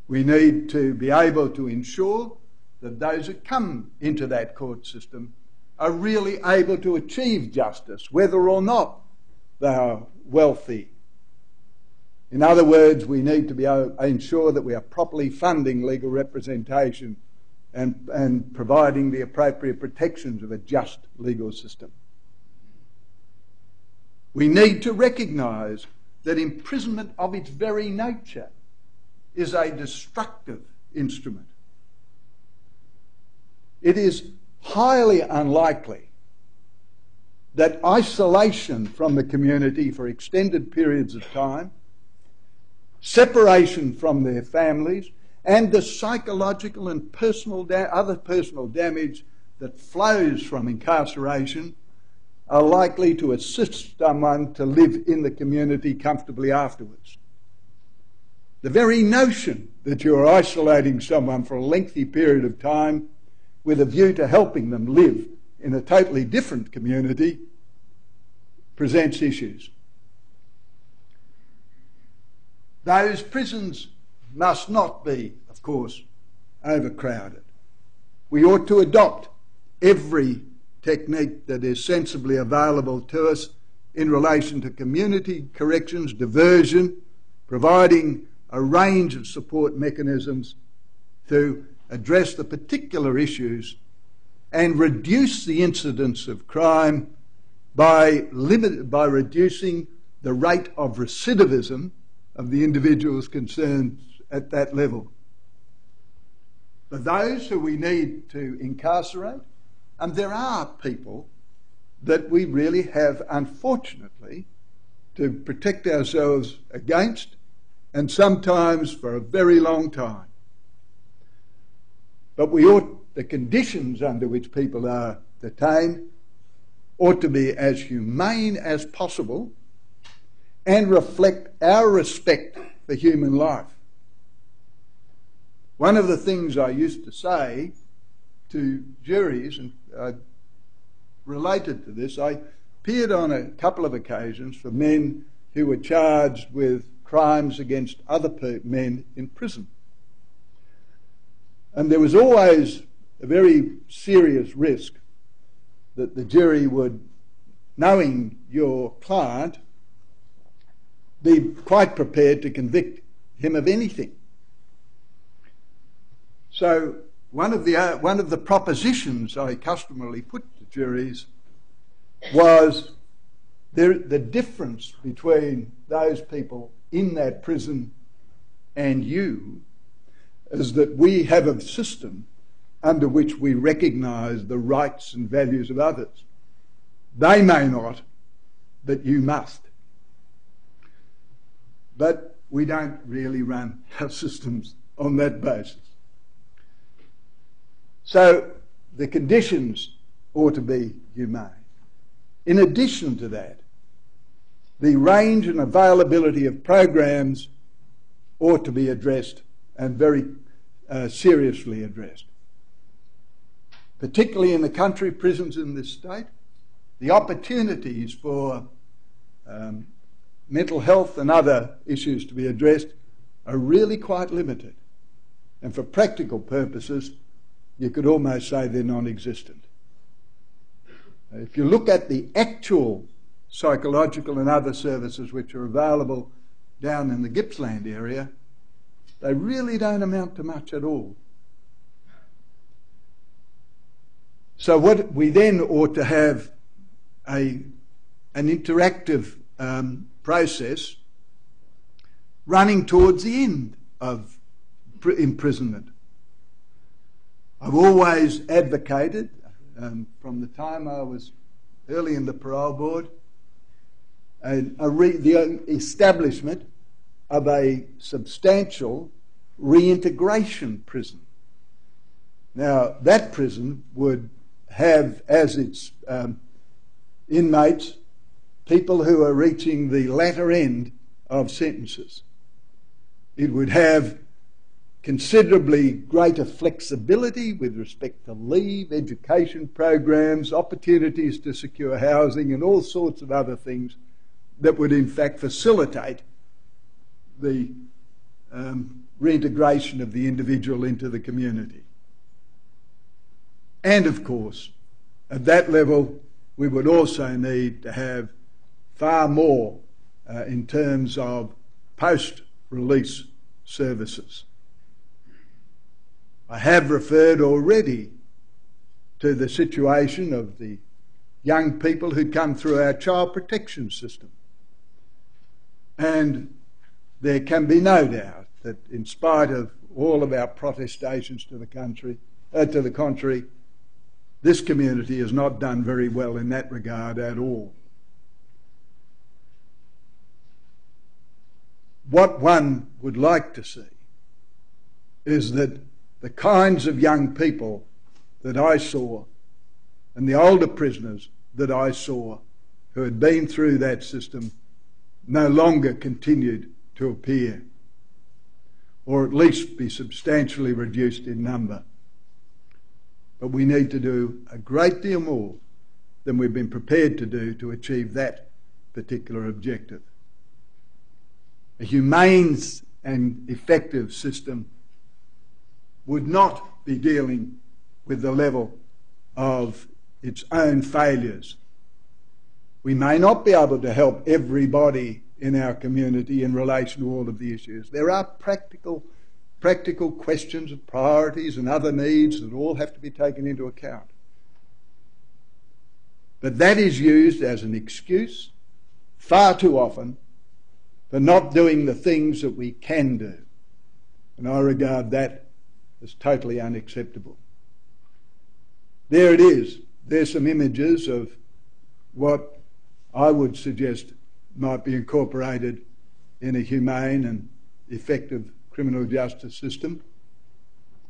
We need to be able to ensure that those who come into that court system are really able to achieve justice, whether or not they are wealthy. In other words, we need to be able to ensure that we are properly funding legal representation and providing the appropriate protections of a just legal system. We need to recognise that imprisonment of its very nature is a destructive instrument. It is highly unlikely that isolation from the community for extended periods of time, separation from their families, and the psychological and other personal damage that flows from incarceration are likely to assist someone to live in the community comfortably afterwards. The very notion that you are isolating someone for a lengthy period of time with a view to helping them live in a totally different community presents issues. Those prisons must not be, of course, overcrowded. We ought to adopt every technique that is sensibly available to us in relation to community corrections, diversion, providing a range of support mechanisms to address the particular issues and reduce the incidence of crime by reducing the rate of recidivism of the individuals concerned at that level. For those who we need to incarcerate, and there are people that we really have, unfortunately, to protect ourselves against, and sometimes for a very long time. But the conditions under which people are detained ought to be as humane as possible and reflect our respect for human life. One of the things I used to say to juries, and related to this, I appeared on a couple of occasions for men who were charged with crimes against other men in prison. And there was always a very serious risk that the jury would, knowing your client, be quite prepared to convict him of anything. So one of the propositions I customarily put to juries was the difference between those people in that prison and you is that we have a system under which we recognise the rights and values of others. They may not, but you must. But we don't really run our systems on that basis. So the conditions ought to be humane. In addition to that, the range and availability of programs ought to be addressed and very seriously addressed. particularly in the country prisons in this state, the opportunities for mental health and other issues to be addressed are really quite limited. And for practical purposes, you could almost say they're non-existent. If you look at the actual psychological and other services which are available down in the Gippsland area, they really don't amount to much at all. So what we then ought to have an interactive process running towards the end of imprisonment. I've always advocated, from the time I was early in the parole board, the establishment of a substantial reintegration prison. Now, that prison would have as its inmates people who are reaching the latter end of sentences. It would have considerably greater flexibility with respect to leave, education programs, opportunities to secure housing, and all sorts of other things that would in fact facilitate the reintegration of the individual into the community. And of course, at that level, we would also need to have far more in terms of post-release services. I have referred already to the situation of the young people who come through our child protection system. And there can be no doubt that in spite of all of our protestations to the contrary, this community has not done very well in that regard at all. What one would like to see is that the kinds of young people that I saw and the older prisoners that I saw who had been through that system no longer continued to appear, or at least be substantially reduced in number. But we need to do a great deal more than we've been prepared to do to achieve that particular objective. A humane and effective system would not be dealing with the level of its own failures. We may not be able to help everybody in our community in relation to all of the issues. There are practical questions of priorities and other needs that all have to be taken into account. But that is used as an excuse far too often for not doing the things that we can do. And I regard that as totally unacceptable. There it is. There's some images of what I would suggest might be incorporated in a humane and effective criminal justice system.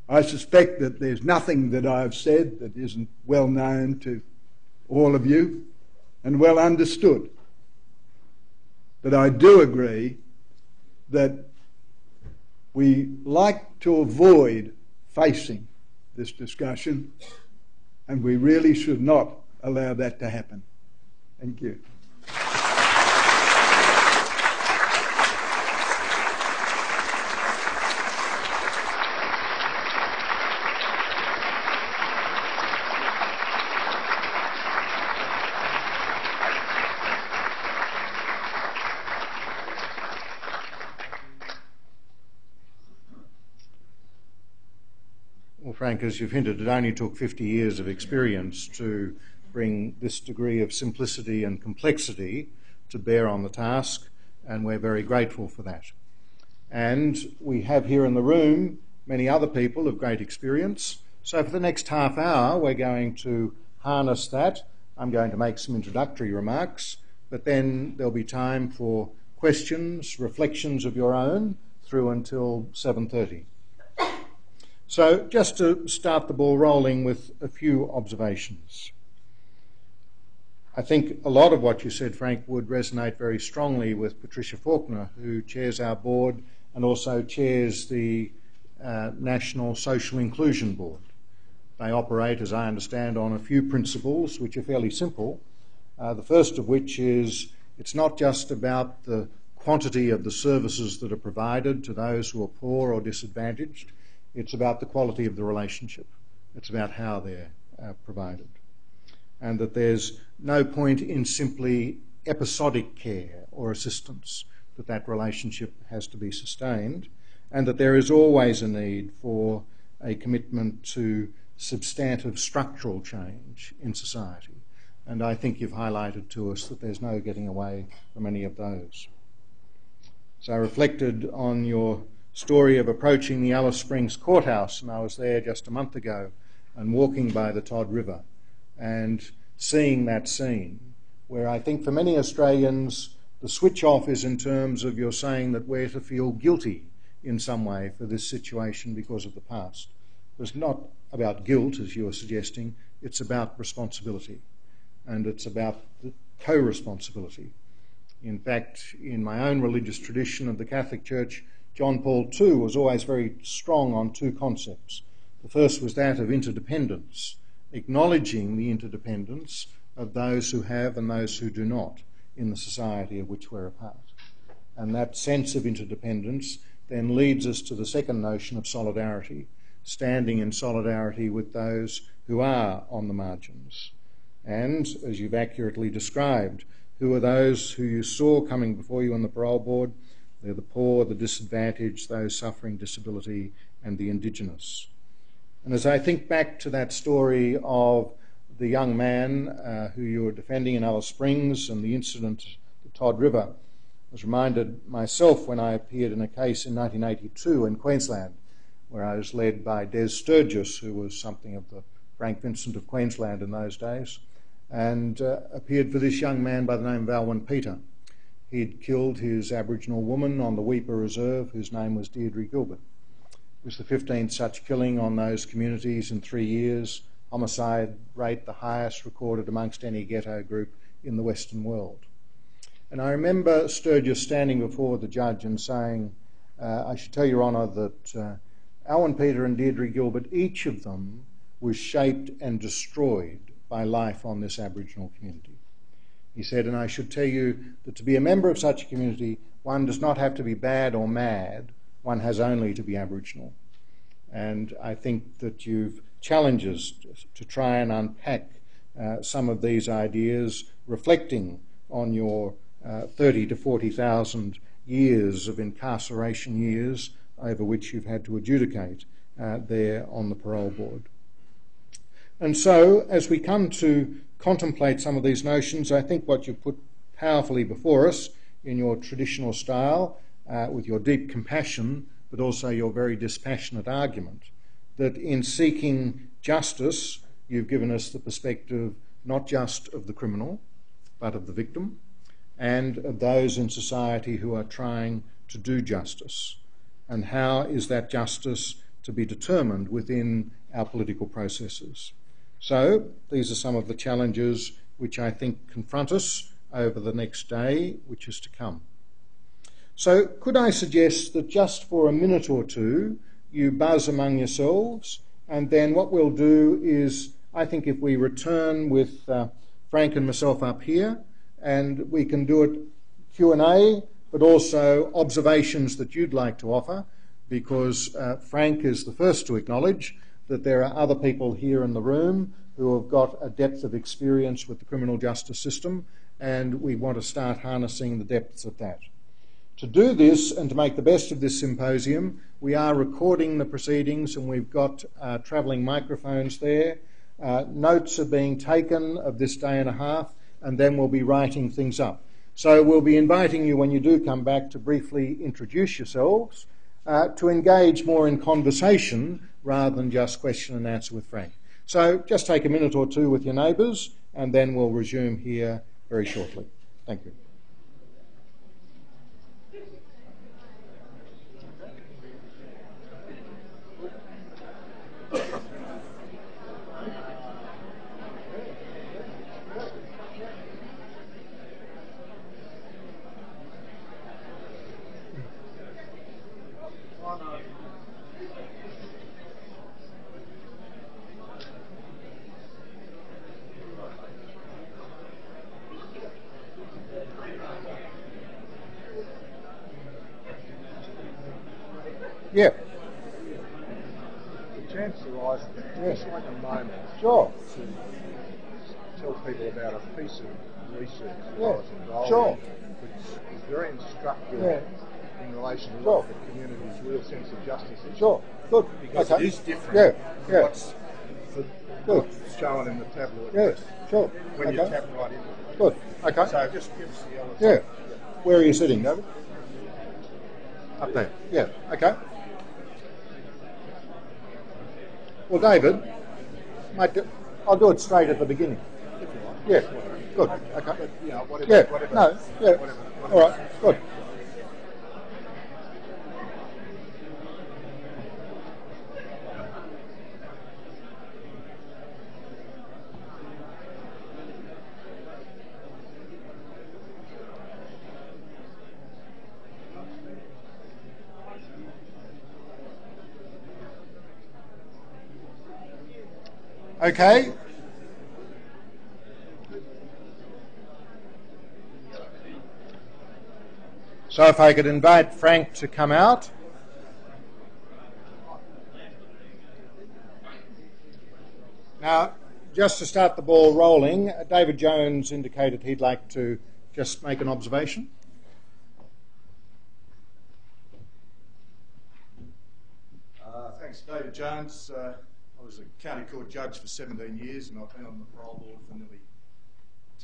I suspect that there's nothing that I've said that isn't well known to all of you and well understood. But I do agree that we like to avoid facing this discussion, and we really should not allow that to happen. Thank you. Well, Frank, as you've hinted, it only took 50 years of experience to bring this degree of simplicity and complexity to bear on the task, and we're very grateful for that. And we have here in the room many other people of great experience. So for the next half hour, we're going to harness that. I'm going to make some introductory remarks, but then there'll be time for questions, reflections of your own through until 7:30. So just to start the ball rolling with a few observations. I think a lot of what you said, Frank, would resonate very strongly with Patricia Faulkner, who chairs our board and also chairs the National Social Inclusion Board. They operate, as I understand, on a few principles which are fairly simple. The first of which is it's not just about the quantity of the services that are provided to those who are poor or disadvantaged. It's about the quality of the relationship. It's about how they're provided. And that there's no point in simply episodic care or assistance, that relationship has to be sustained, and that there is always a need for a commitment to substantive structural change in society. And I think you've highlighted to us that there's no getting away from any of those. So I reflected on your story of approaching the Alice Springs courthouse, and I was there just a month ago, and walking by the Todd River and seeing that scene, where I think for many Australians the switch off is in terms of you're saying that we're to feel guilty in some way for this situation because of the past. It's not about guilt, as you are suggesting, it's about responsibility, and it's about the co-responsibility. In fact, in my own religious tradition of the Catholic Church, John Paul II was always very strong on two concepts. The first was that of interdependence, acknowledging the interdependence of those who have and those who do not in the society of which we're a part. And that sense of interdependence then leads us to the second notion of solidarity, standing in solidarity with those who are on the margins. And, as you've accurately described, who are those who you saw coming before you on the parole board? They're the poor, the disadvantaged, those suffering disability, and the Indigenous. And as I think back to that story of the young man who you were defending in Alice Springs and the incident at the Todd River, I was reminded myself when I appeared in a case in 1982 in Queensland, where I was led by Des Sturgis, who was something of the Frank Vincent of Queensland in those days, and appeared for this young man by the name of Alwyn Peter. He'd killed his Aboriginal woman on the Weipa Reserve, whose name was Deirdre Gilbert. It was the 15th such killing on those communities in 3 years, homicide rate the highest recorded amongst any ghetto group in the Western world. And I remember Sturgis standing before the judge and saying, I should tell Your Honour that Alwyn Peter and Deirdre Gilbert, each of them was shaped and destroyed by life on this Aboriginal community. He said, and I should tell you that to be a member of such a community, one does not have to be bad or mad, one has only to be Aboriginal. And I think that you've challenged us to try and unpack some of these ideas, reflecting on your 30 to 40,000 years of incarceration years over which you've had to adjudicate there on the parole board. And so, as we come to contemplate some of these notions, I think what you've put powerfully before us in your traditional style, with your deep compassion, but also your very dispassionate argument, that in seeking justice, you've given us the perspective not just of the criminal, but of the victim, and of those in society who are trying to do justice. And how is that justice to be determined within our political processes? So these are some of the challenges which I think confront us over the next day, which is to come. So could I suggest that just for a minute or two, you buzz among yourselves, and then what we'll do is, I think if we return with Frank and myself up here, and we can do it Q&A, but also observations that you'd like to offer, because Frank is the first to acknowledge that there are other people here in the room who have got a depth of experience with the criminal justice system, and we want to start harnessing the depths of that. To do this and to make the best of this symposium, we are recording the proceedings, and we've got travelling microphones there. Notes are being taken of this day and a half, and then we'll be writing things up. So we'll be inviting you, when you do come back, to briefly introduce yourselves, to engage more in conversation rather than just question and answer with Frank. So just take a minute or two with your neighbours, and then we'll resume here very shortly. Thank you. Yeah. The chance arises just like a moment Sure. to tell people about a piece of research that I Yeah. was involved Sure. in, which is very instructive in relation to Sure. what the community's real sense of justice is. Sure. Good. Because Okay. it is different Yeah. to Yeah. what's shown in the tabloid Yeah. press Sure. when you Okay. tap right into it. Good. Okay. So just give us the other Yeah. side. Where are you sitting, David? Up there. Yeah. Okay. Well, David, mate, I'll do it straight at the beginning. If you like. Yeah. Good. Okay. But, you know, whatever, Yeah. whatever. No. Yeah. Whatever. All right. Good. Okay. So if I could invite Frank to come out. Now, just to start the ball rolling, David Jones indicated he'd like to just make an observation. Thanks, David Jones. I was a county court judge for 17 years and I've been on the parole board for nearly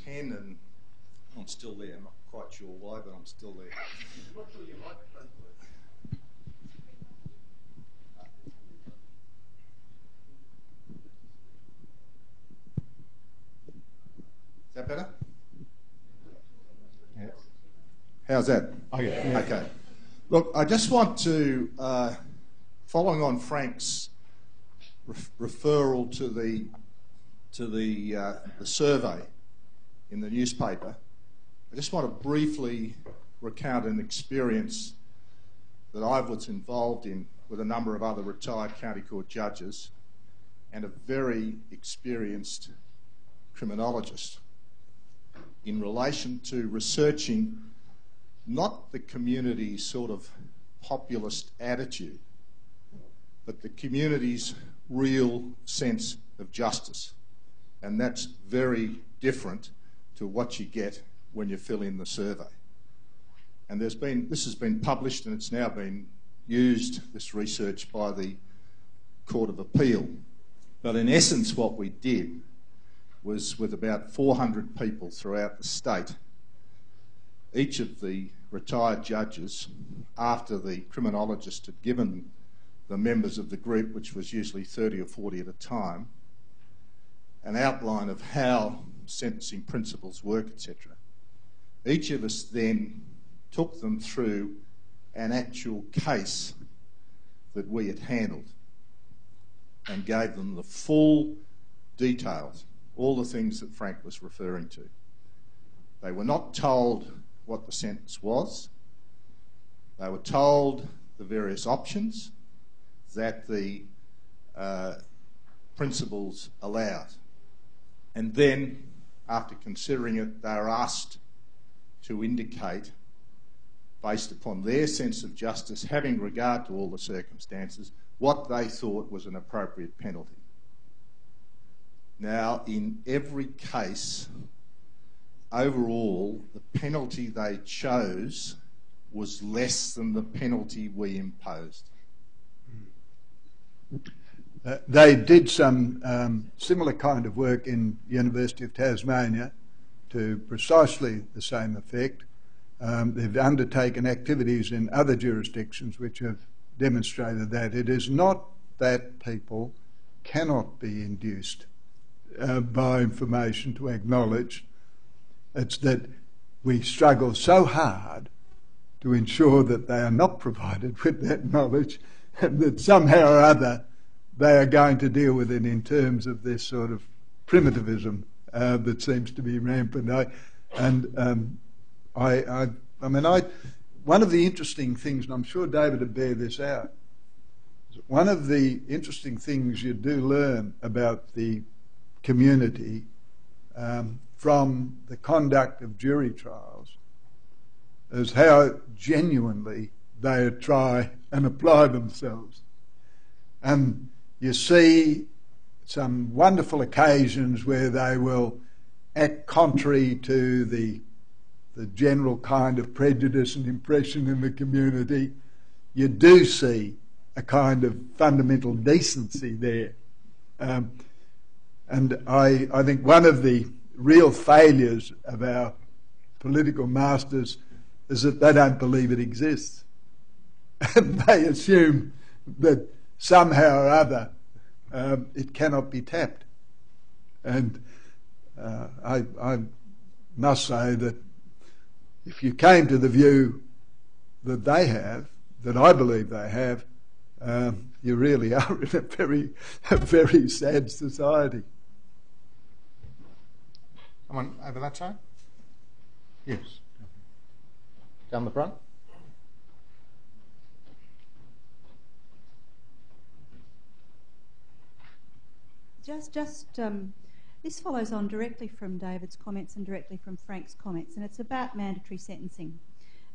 10 and I'm still there. I'm not quite sure why, but I'm still there. Is that better? Yeah. How's that? Okay. Okay. Look, I just want to, following on Frank's referral to the survey in the newspaper, I just want to briefly recount an experience that I was involved in with a number of other retired county court judges and a very experienced criminologist in relation to researching not the community's sort of populist attitude, but the community's real sense of justice. And that's very different to what you get when you fill in the survey. And this has been published and it's now been used, this research, by the Court of Appeal. But in essence what we did was, with about 400 people throughout the state, each of the retired judges, after the criminologist had given the members of the group, which was usually 30 or 40 at a time, an outline of how sentencing principles work, etc. Each of us then took them through an actual case that we had handled and gave them the full details, all the things that Frank was referring to. They were not told what the sentence was. They were told the various options that the principles allowed. And then, after considering it, they were asked to indicate, based upon their sense of justice, having regard to all the circumstances, what they thought was an appropriate penalty. Now, in every case, overall, the penalty they chose was less than the penalty we imposed. They did some similar kind of work in the University of Tasmania to precisely the same effect. They've undertaken activities in other jurisdictions which have demonstrated that it is not that people cannot be induced by information to acknowledge. It's that we struggle so hard to ensure that they are not provided with that knowledge and that somehow or other they are going to deal with it in terms of this sort of primitivism that seems to be rampant. One of the interesting things, and I'm sure David would bear this out, one of the interesting things you do learn about the community from the conduct of jury trials is how genuinely they try and apply themselves. And you see some wonderful occasions where they will act contrary to the general kind of prejudice and impression in the community. You do see a kind of fundamental decency there. And I think one of the real failures of our political masters is that they don't believe it exists. And they assume that somehow or other it cannot be tapped. And I must say that if you came to the view that they have, that I believe they have, you really are in a very sad society. Someone over that side? Yes. Down the front? This follows on directly from David's comments and directly from Frank's comments, and it's about mandatory sentencing.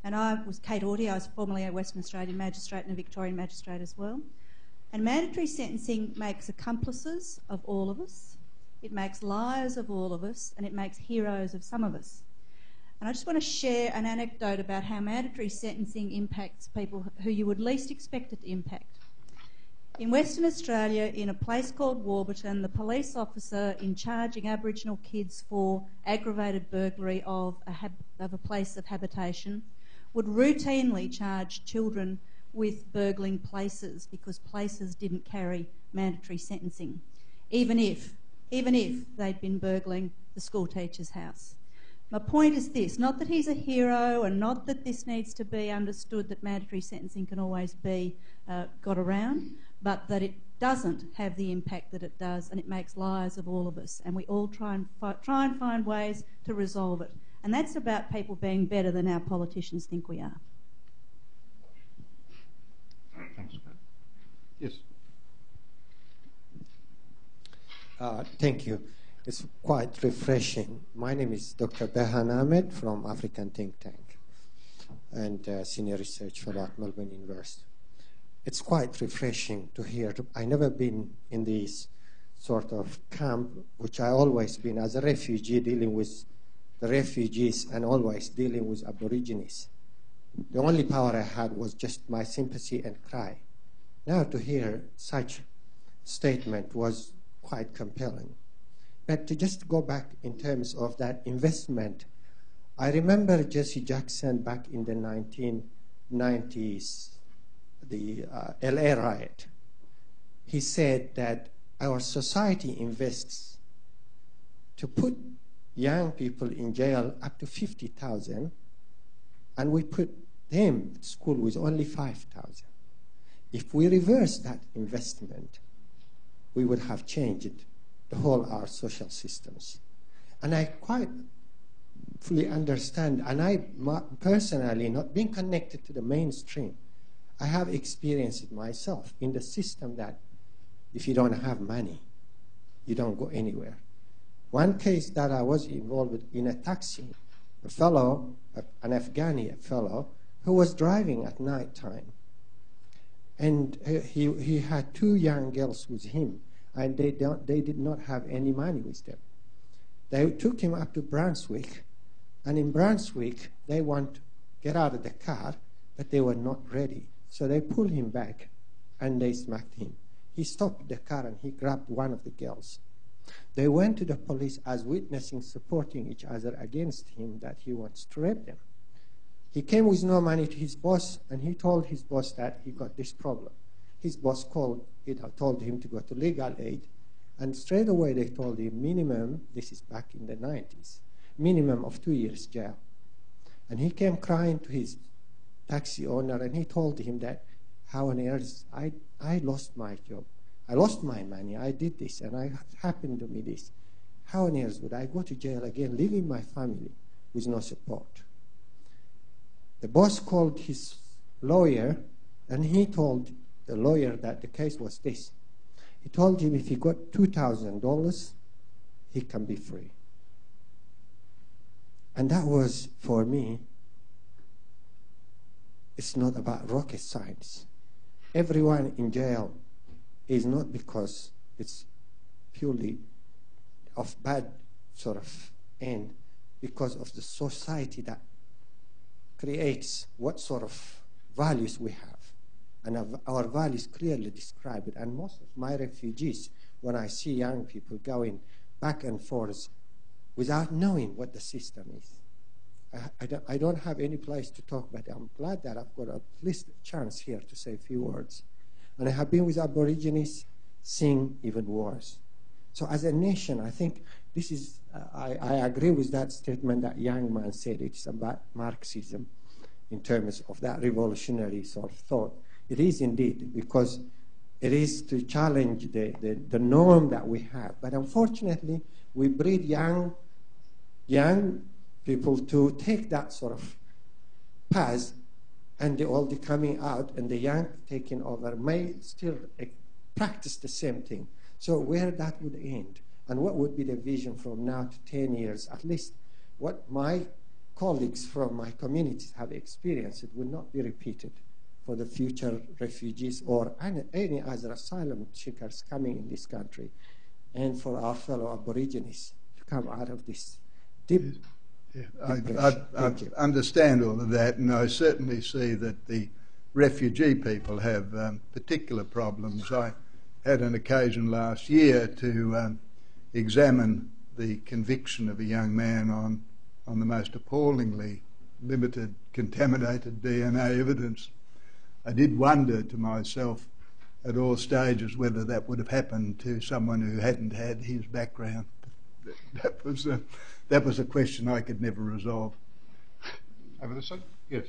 And I was Kate Audy, I was formerly a Western Australian magistrate and a Victorian magistrate as well. And mandatory sentencing makes accomplices of all of us, it makes liars of all of us, and it makes heroes of some of us. And I just want to share an anecdote about how mandatory sentencing impacts people who you would least expect it to impact. In Western Australia, in a place called Warburton, the police officer in charging Aboriginal kids for aggravated burglary of a place of habitation would routinely charge children with burgling places because places didn't carry mandatory sentencing, even if they'd been burgling the school teacher's house. My point is this, not that he's a hero and not that this needs to be understood that mandatory sentencing can always be got around, but that it doesn't have the impact that it does, and it makes liars of all of us, and we all try and find ways to resolve it. And that's about people being better than our politicians think we are. Thanks, Pat. Yes. Thank you. It's quite refreshing. My name is Dr. Behan Ahmed from African Think Tank and Senior Research Fellow at Melbourne University. It's quite refreshing to hear. I've never been in this sort of camp, which I always been as a refugee dealing with the refugees and always dealing with Aborigines. The only power I had was just my sympathy and cry. Now to hear such statement was quite compelling. But to just go back in terms of that investment, I remember Jesse Jackson back in the 1990s, the LA riot. He said that our society invests to put young people in jail up to 50,000, and we put them at school with only 5,000. If we reverse that investment, we would have changed the whole our social systems. And I quite fully understand, and I personally, not being connected to the mainstream, I have experienced it myself in the system that if you don't have money, you don't go anywhere. One case that I was involved in a taxi, a fellow, an Afghani fellow, who was driving at night time. And he had two young girls with him, and they did not have any money with them. They took him up to Brunswick, and in Brunswick, they want to get out of the car, but they were not ready. So they pulled him back, and they smacked him. He stopped the car, and he grabbed one of the girls. They went to the police as witnessing, supporting each other against him that he wants to rape them. He came with no money to his boss, and he told his boss that he got this problem. His boss told him to go to legal aid, and straight away they told him minimum, this is back in the 90s, minimum of 2 years jail. And he came crying to his taxi owner, and he told him that, how on earth, I lost my job. I lost my money, I did this, and it happened to me this. How on earth would I go to jail again, leaving my family with no support? The boss called his lawyer, and he told the lawyer that the case was this. He told him if he got $2,000, he can be free. And that was, for me, it's not about rocket science. Everyone in jail is not because it's purely of bad sort of end, because of the society that creates what sort of values we have. And our values clearly describe it. And most of my refugees, when I see young people going back and forth without knowing what the system is, I don't have any place to talk, but I'm glad that I've got at least a chance here to say a few words. And I have been with Aborigines, seeing even worse. So as a nation, I think this is, I agree with that statement that young man said. It's about Marxism in terms of that revolutionary sort of thought. It is indeed, because it is to challenge the norm that we have. But unfortunately, we breed young people to take that sort of path, and they all be coming out, and the young taking over may still practice the same thing. So where that would end, and what would be the vision from now to 10 years, at least what my colleagues from my communities have experienced, it will not be repeated for the future refugees or any other asylum seekers coming in this country, and for our fellow Aborigines to come out of this deep depression. I understand all of that, and I certainly see that the refugee people have particular problems. I had an occasion last year to examine the conviction of a young man on the most appallingly limited contaminated DNA evidence. I did wonder to myself at all stages whether that would have happened to someone who hadn't had his background. That was a question I could never resolve. Over this side? Yes.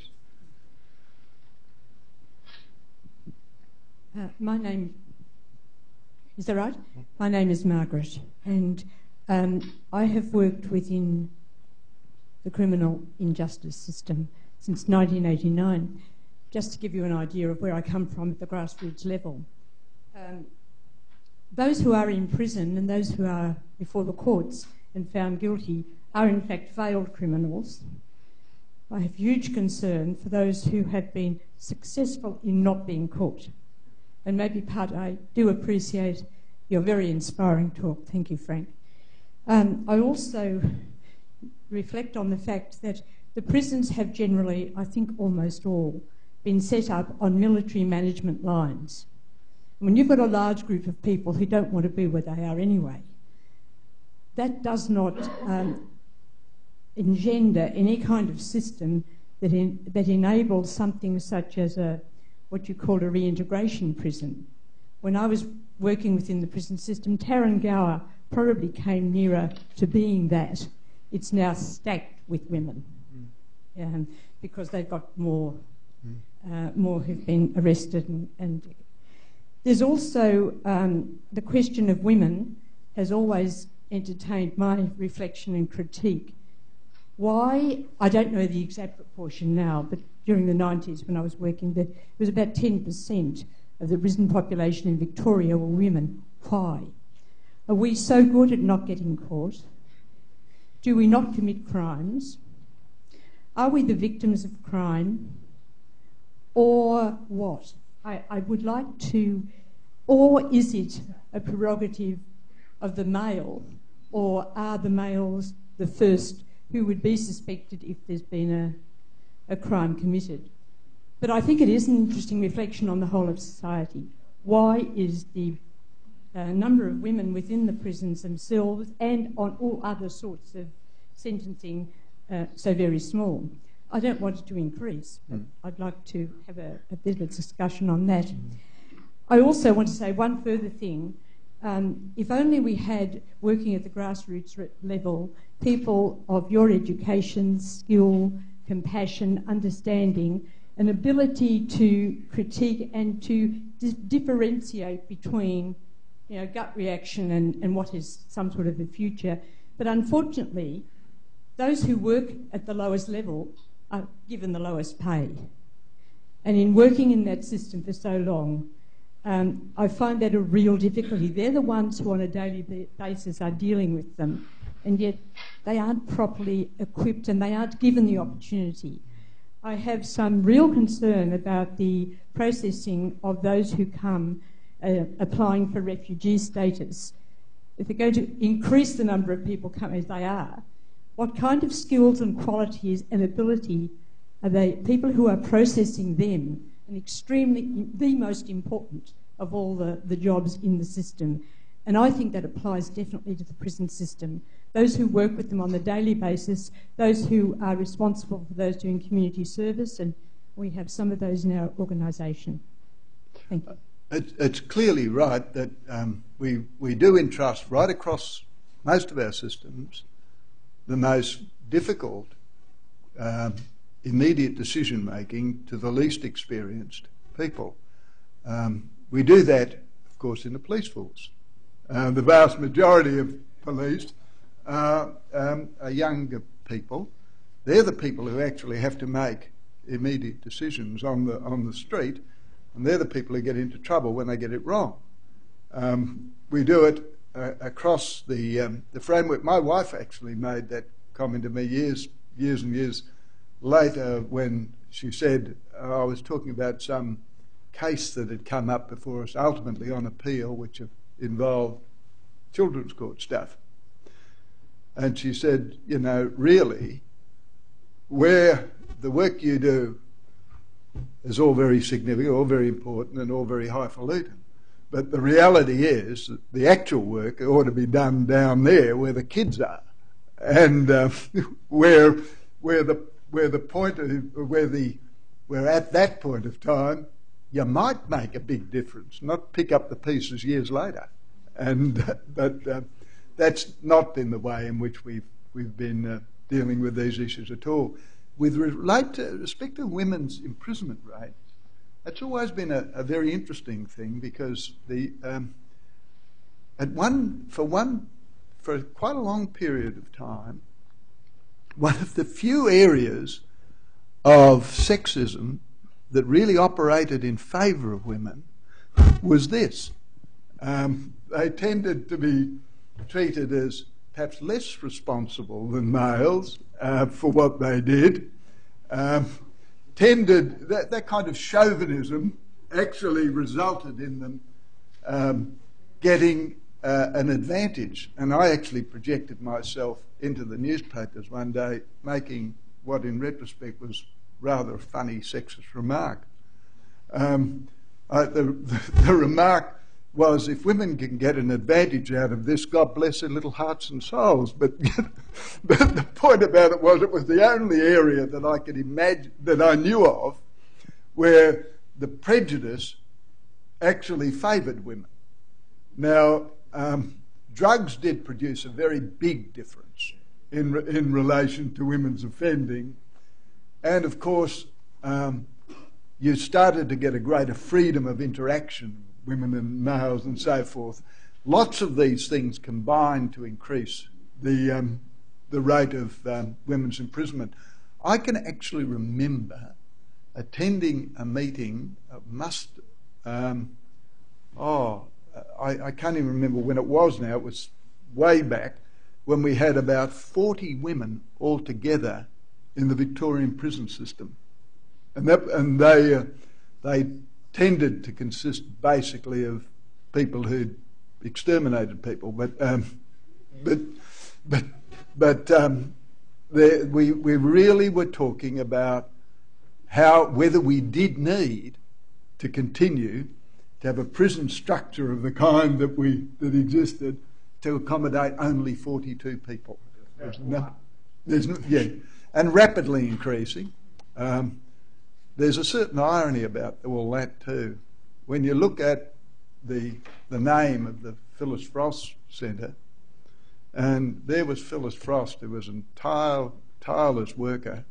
My name, is that right? My name is Margaret, and I have worked within the criminal injustice system since 1989. Just to give you an idea of where I come from at the grassroots level. Those who are in prison and those who are before the courts and found guilty are in fact failed criminals. I have huge concern for those who have been successful in not being caught. And maybe I do appreciate your very inspiring talk. Thank you, Frank. I also reflect on the fact that the prisons have generally, I think almost all, been set up on military management lines. When you've got a large group of people who don't want to be where they are anyway, that does not engender any kind of system that enables something such as what you call a reintegration prison. When I was working within the prison system, Tarrangower probably came nearer to being that. It's now stacked with women because they've got more who've been arrested. And there's also the question of women has always entertained my reflection and critique. Why, I don't know the exact proportion now, but during the 90s when I was working there, it was about 10% of the prison population in Victoria were women. Why? Are we so good at not getting caught? Do we not commit crimes? Are we the victims of crime? Or what? I would like to, or is it a prerogative of the male, or are the males the first who would be suspected if there's been a crime committed? But I think it is an interesting reflection on the whole of society. Why is the number of women within the prisons themselves and on all other sorts of sentencing so very small? I don't want it to increase, but I'd like to have a bit of a discussion on that. I also want to say one further thing. If only we had, working at the grassroots level, people of your education, skill, compassion, understanding, an ability to critique and to differentiate between gut reaction and what is some sort of a future. But unfortunately, those who work at the lowest level are given the lowest pay. And in working in that system for so long, I find that a real difficulty. They're the ones who on a daily basis are dealing with them, and yet they aren't properly equipped and they aren't given the opportunity. I have some real concern about the processing of those who come applying for refugee status. If they're going to increase the number of people coming as they are, what kind of skills and qualities and ability are they, people who are processing them, and extremely, the most important of all the jobs in the system. And I think that applies definitely to the prison system. Those who work with them on a daily basis, those who are responsible for those doing community service, and we have some of those in our organisation. Thank you. It's clearly right that we do entrust right across most of our systems the most difficult immediate decision making to the least experienced people. We do that, of course, in the police force. The vast majority of police are younger people. They're the people who actually have to make immediate decisions on the street, and they're the people who get into trouble when they get it wrong. We do it across the framework. My wife actually made that comment to me years and years later when she said, I was talking about some case that had come up before us, ultimately on appeal, which involved children's court stuff. And she said, you know, really, where the work you do is all very significant, all very important, and all very highfalutin, but the reality is that the actual work ought to be done down there where the kids are, and where at that point of time you might make a big difference, not pick up the pieces years later. And but that's not been the way in which we've been dealing with these issues at all. With respect to women's imprisonment rate, that's always been a very interesting thing, because for quite a long period of time, one of the few areas of sexism that really operated in favour of women was this. They tended to be treated as perhaps less responsible than males for what they did. That kind of chauvinism actually resulted in them getting an advantage. And I actually projected myself into the newspapers one day, making what in retrospect was rather a funny sexist remark. The remark was, if women can get an advantage out of this, God bless their little hearts and souls. But the point about it was the only area that I could imagine, that I knew of, where the prejudice actually favoured women. Now, drugs did produce a very big difference in relation to women's offending, and of course you started to get a greater freedom of interaction, women and males and so forth. Lots of these things combined to increase the rate of women's imprisonment. I can actually remember attending a meeting, I can't even remember when it was now, it was way back, when we had about 40 women altogether in the Victorian prison system. And they tended to consist basically of people who'd exterminated people, we really were talking about whether we did need to continue to have a prison structure of the kind that existed to accommodate only 42 people. And rapidly increasing. There's a certain irony about all that too. When you look at the name of the Phyllis Frost Centre, and there was Phyllis Frost, who was a tireless worker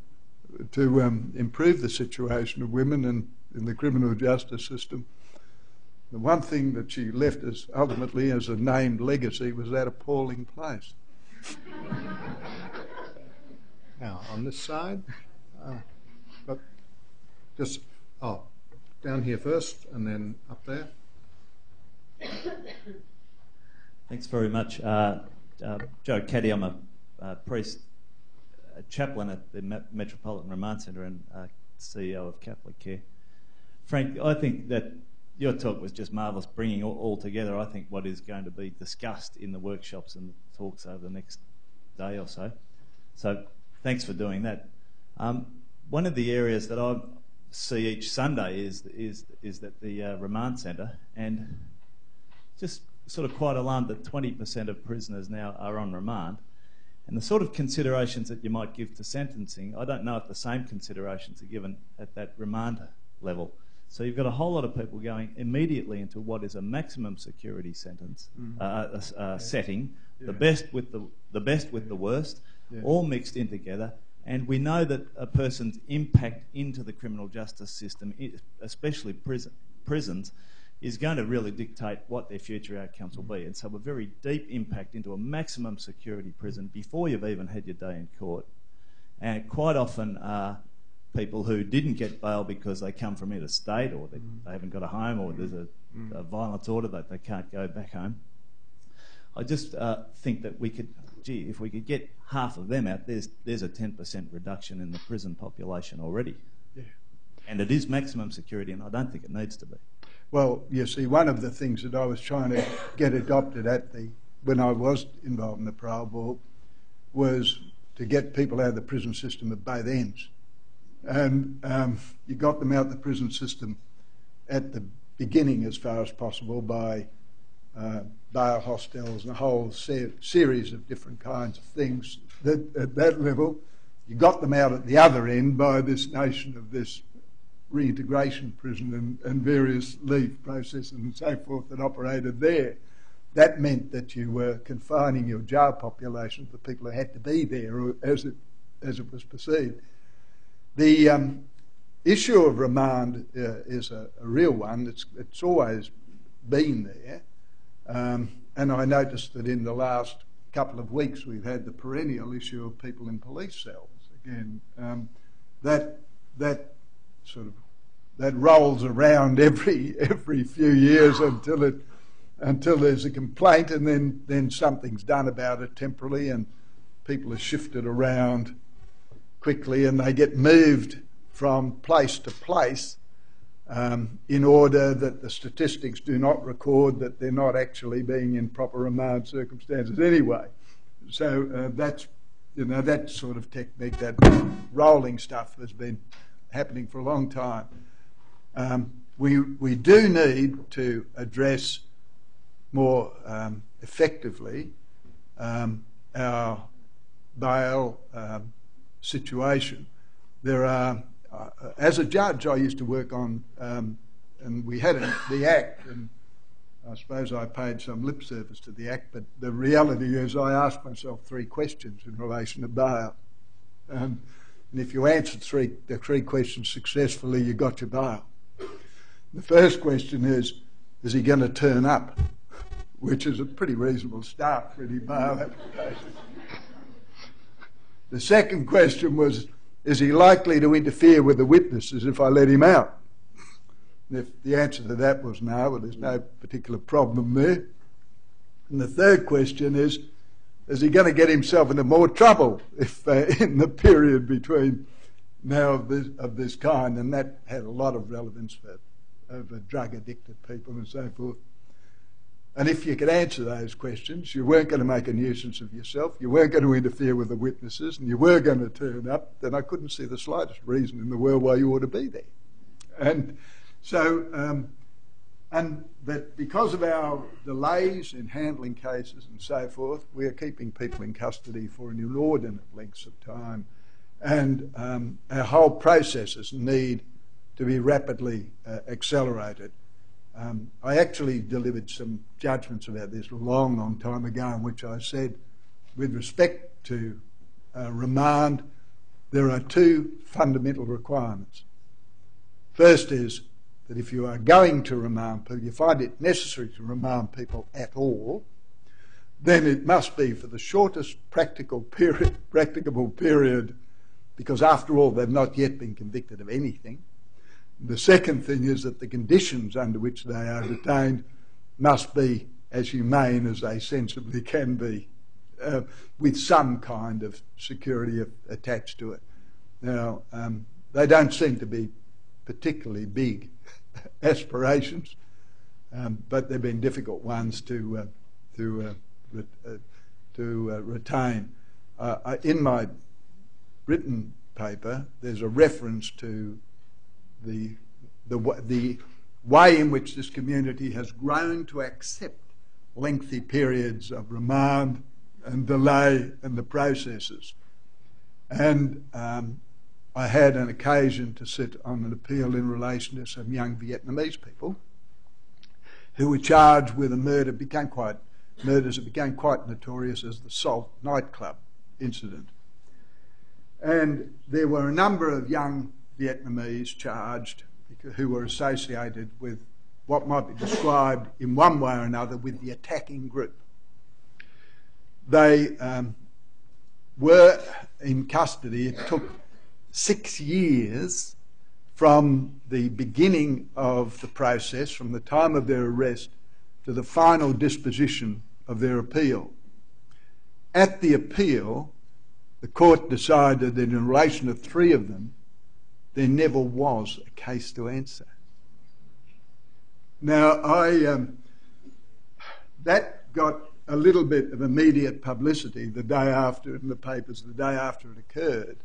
to improve the situation of women in the criminal justice system. The one thing that she left us ultimately as a named legacy was that appalling place. Now, on this side, but just, down here first and then up there. Thanks very much. Joe Caddy, I'm a priest a chaplain at the Metropolitan Remand Centre and CEO of Catholic Care. Frank, I think that your talk was just marvellous, bringing all together, I think, what is going to be discussed in the workshops and talks over the next day or so. So thanks for doing that. One of the areas that I see each Sunday is that the Remand Centre, and just sort of quite alarmed that 20% of prisoners now are on remand. And the sort of considerations that you might give to sentencing, I don't know if the same considerations are given at that remand level. So you've got a whole lot of people going immediately into what is a maximum security sentence setting, the best with the worst, all mixed in together. And we know that a person's impact into the criminal justice system, especially prisons, is going to really dictate what their future outcomes will be. And so a very deep impact into a maximum security prison before you've even had your day in court. And quite often people who didn't get bail because they come from interstate, or they haven't got a home, or there's a violence order that they can't go back home. I just think that we could, if we could get half of them out, there's a 10% reduction in the prison population already. Yeah. And it is maximum security, and I don't think it needs to be. Well, you see, one of the things that I was trying to get adopted when I was involved in the parole board was to get people out of the prison system at both ends. And you got them out of the prison system at the beginning as far as possible by bail hostels and a whole series of different kinds of things. At that level, you got them out at the other end by this notion of this reintegration prison and various leave processes and so forth that operated there. That meant that you were confining your jail population to the people who had to be there as it was perceived. The issue of remand is a real one. It's always been there. And I noticed that in the last couple of weeks we've had the perennial issue of people in police cells again. That rolls around every few years until there's a complaint, and then something's done about it temporarily, and people are shifted around quickly, and they get moved from place to place in order that the statistics do not record that they're not actually being in proper remand circumstances anyway. So that's, that sort of technique, that rolling stuff has been happening for a long time. We do need to address more effectively our bail situation. There are, as a judge, I used to work on, and we had the Act, and I suppose I paid some lip service to the Act, but the reality is I asked myself 3 questions in relation to bail. And if you answered the three questions successfully, you got your bail. The first question is he going to turn up? Which is a pretty reasonable start for any bail application. The second question was, is he likely to interfere with the witnesses if I let him out? And if the answer to that was no, well, there's no particular problem there. And the third question is he going to get himself into more trouble if in the period between now of this kind? And that had a lot of relevance for drug-addicted people and so forth. And if you could answer those questions, you weren't going to make a nuisance of yourself, you weren't going to interfere with the witnesses, and you were going to turn up, then I couldn't see the slightest reason in the world why you ought to be there. And so, but because of our delays in handling cases and so forth, we are keeping people in custody for an inordinate lengths of time, and our whole processes need to be rapidly accelerated. I actually delivered some judgments about this a long, long time ago, in which I said, with respect to remand, there are 2 fundamental requirements. First is that if you are going to remand people, you find it necessary to remand people at all, then it must be for the shortest practicable period, because after all, they've not yet been convicted of anything. The second thing is that the conditions under which they are detained must be as humane as they sensibly can be with some kind of security attached to it. Now, they don't seem to be particularly big aspirations, but they've been difficult ones to retain. In my written paper, there's a reference to the way in which this community has grown to accept lengthy periods of remand and delay in the processes. And I had an occasion to sit on an appeal in relation to some young Vietnamese people who were charged with a murders that became quite notorious as the Salt nightclub incident. And there were a number of young Vietnamese charged who were associated with what might be described in one way or another with the attacking group. They were in custody. It took 6 years from the beginning of the process, from the time of their arrest to the final disposition of their appeal. At the appeal, the court decided that in relation to 3 of them, there never was a case to answer. Now, that got a little bit of immediate publicity the day after in the papers, the day after it occurred.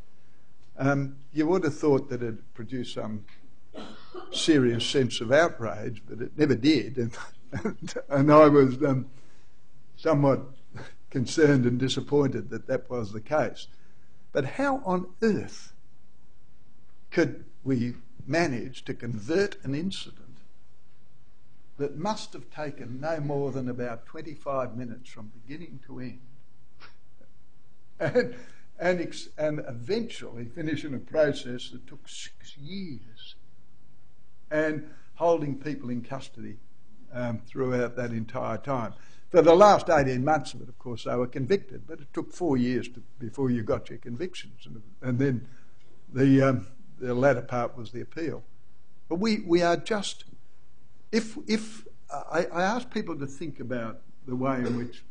You would have thought that it produced some serious sense of outrage, but it never did. And I was somewhat concerned and disappointed that that was the case. But how on earth could we manage to convert an incident that must have taken no more than about 25 minutes from beginning to end and eventually finish in a process that took 6 years and holding people in custody throughout that entire time? For the last 18 months of it, of course, they were convicted, but it took 4 years before you got your convictions. And then the latter part was the appeal. But we are just... If I ask people to think about the way in which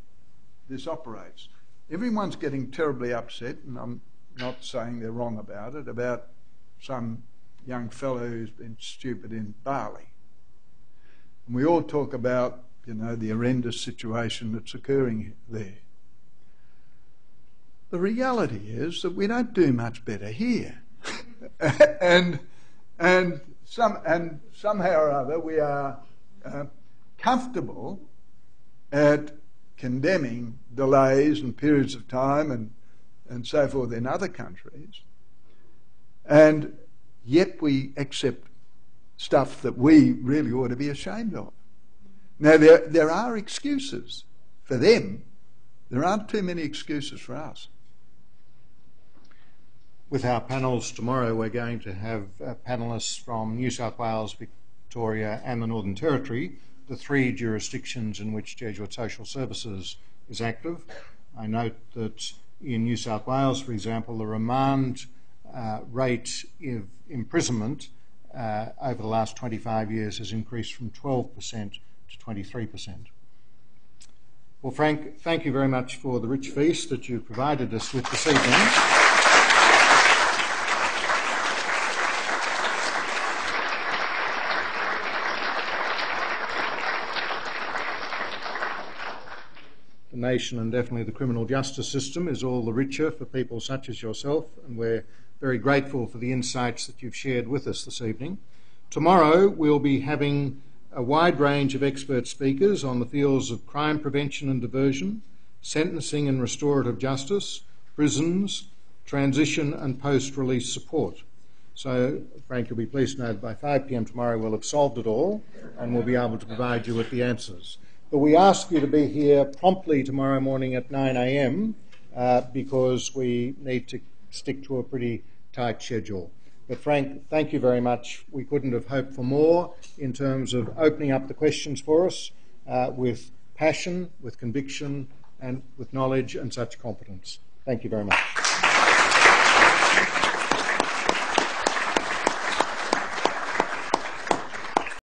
this operates, everyone's getting terribly upset, and I'm not saying they're wrong about it, about some young fellow who's been stupid in Bali. And we all talk about, the horrendous situation that's occurring there. The reality is that we don't do much better here. and somehow or other we are comfortable at condemning delays and periods of time and so forth in other countries, and yet we accept stuff that we really ought to be ashamed of. Now, there are excuses for them. There aren't too many excuses for us. With our panels tomorrow, we're going to have panellists from New South Wales, Victoria and the Northern Territory, the 3 jurisdictions in which Jesuit Social Services is active. I note that in New South Wales, for example, the remand rate of imprisonment over the last 25 years has increased from 12% to 23%. Well, Frank, thank you very much for the rich feast that you provided us with this evening. The nation and definitely the criminal justice system is all the richer for people such as yourself, and we're very grateful for the insights that you've shared with us this evening. Tomorrow we'll be having a wide range of expert speakers on the fields of crime prevention and diversion, sentencing and restorative justice, prisons, transition and post-release support. So, Frank, you'll be pleased to know that by 5 p.m. tomorrow we'll have solved it all and we'll be able to provide you with the answers. But we ask you to be here promptly tomorrow morning at 9 a.m. Because we need to stick to a pretty tight schedule. But Frank, thank you very much. We couldn't have hoped for more in terms of opening up the questions for us with passion, with conviction and with knowledge and such competence. Thank you very much.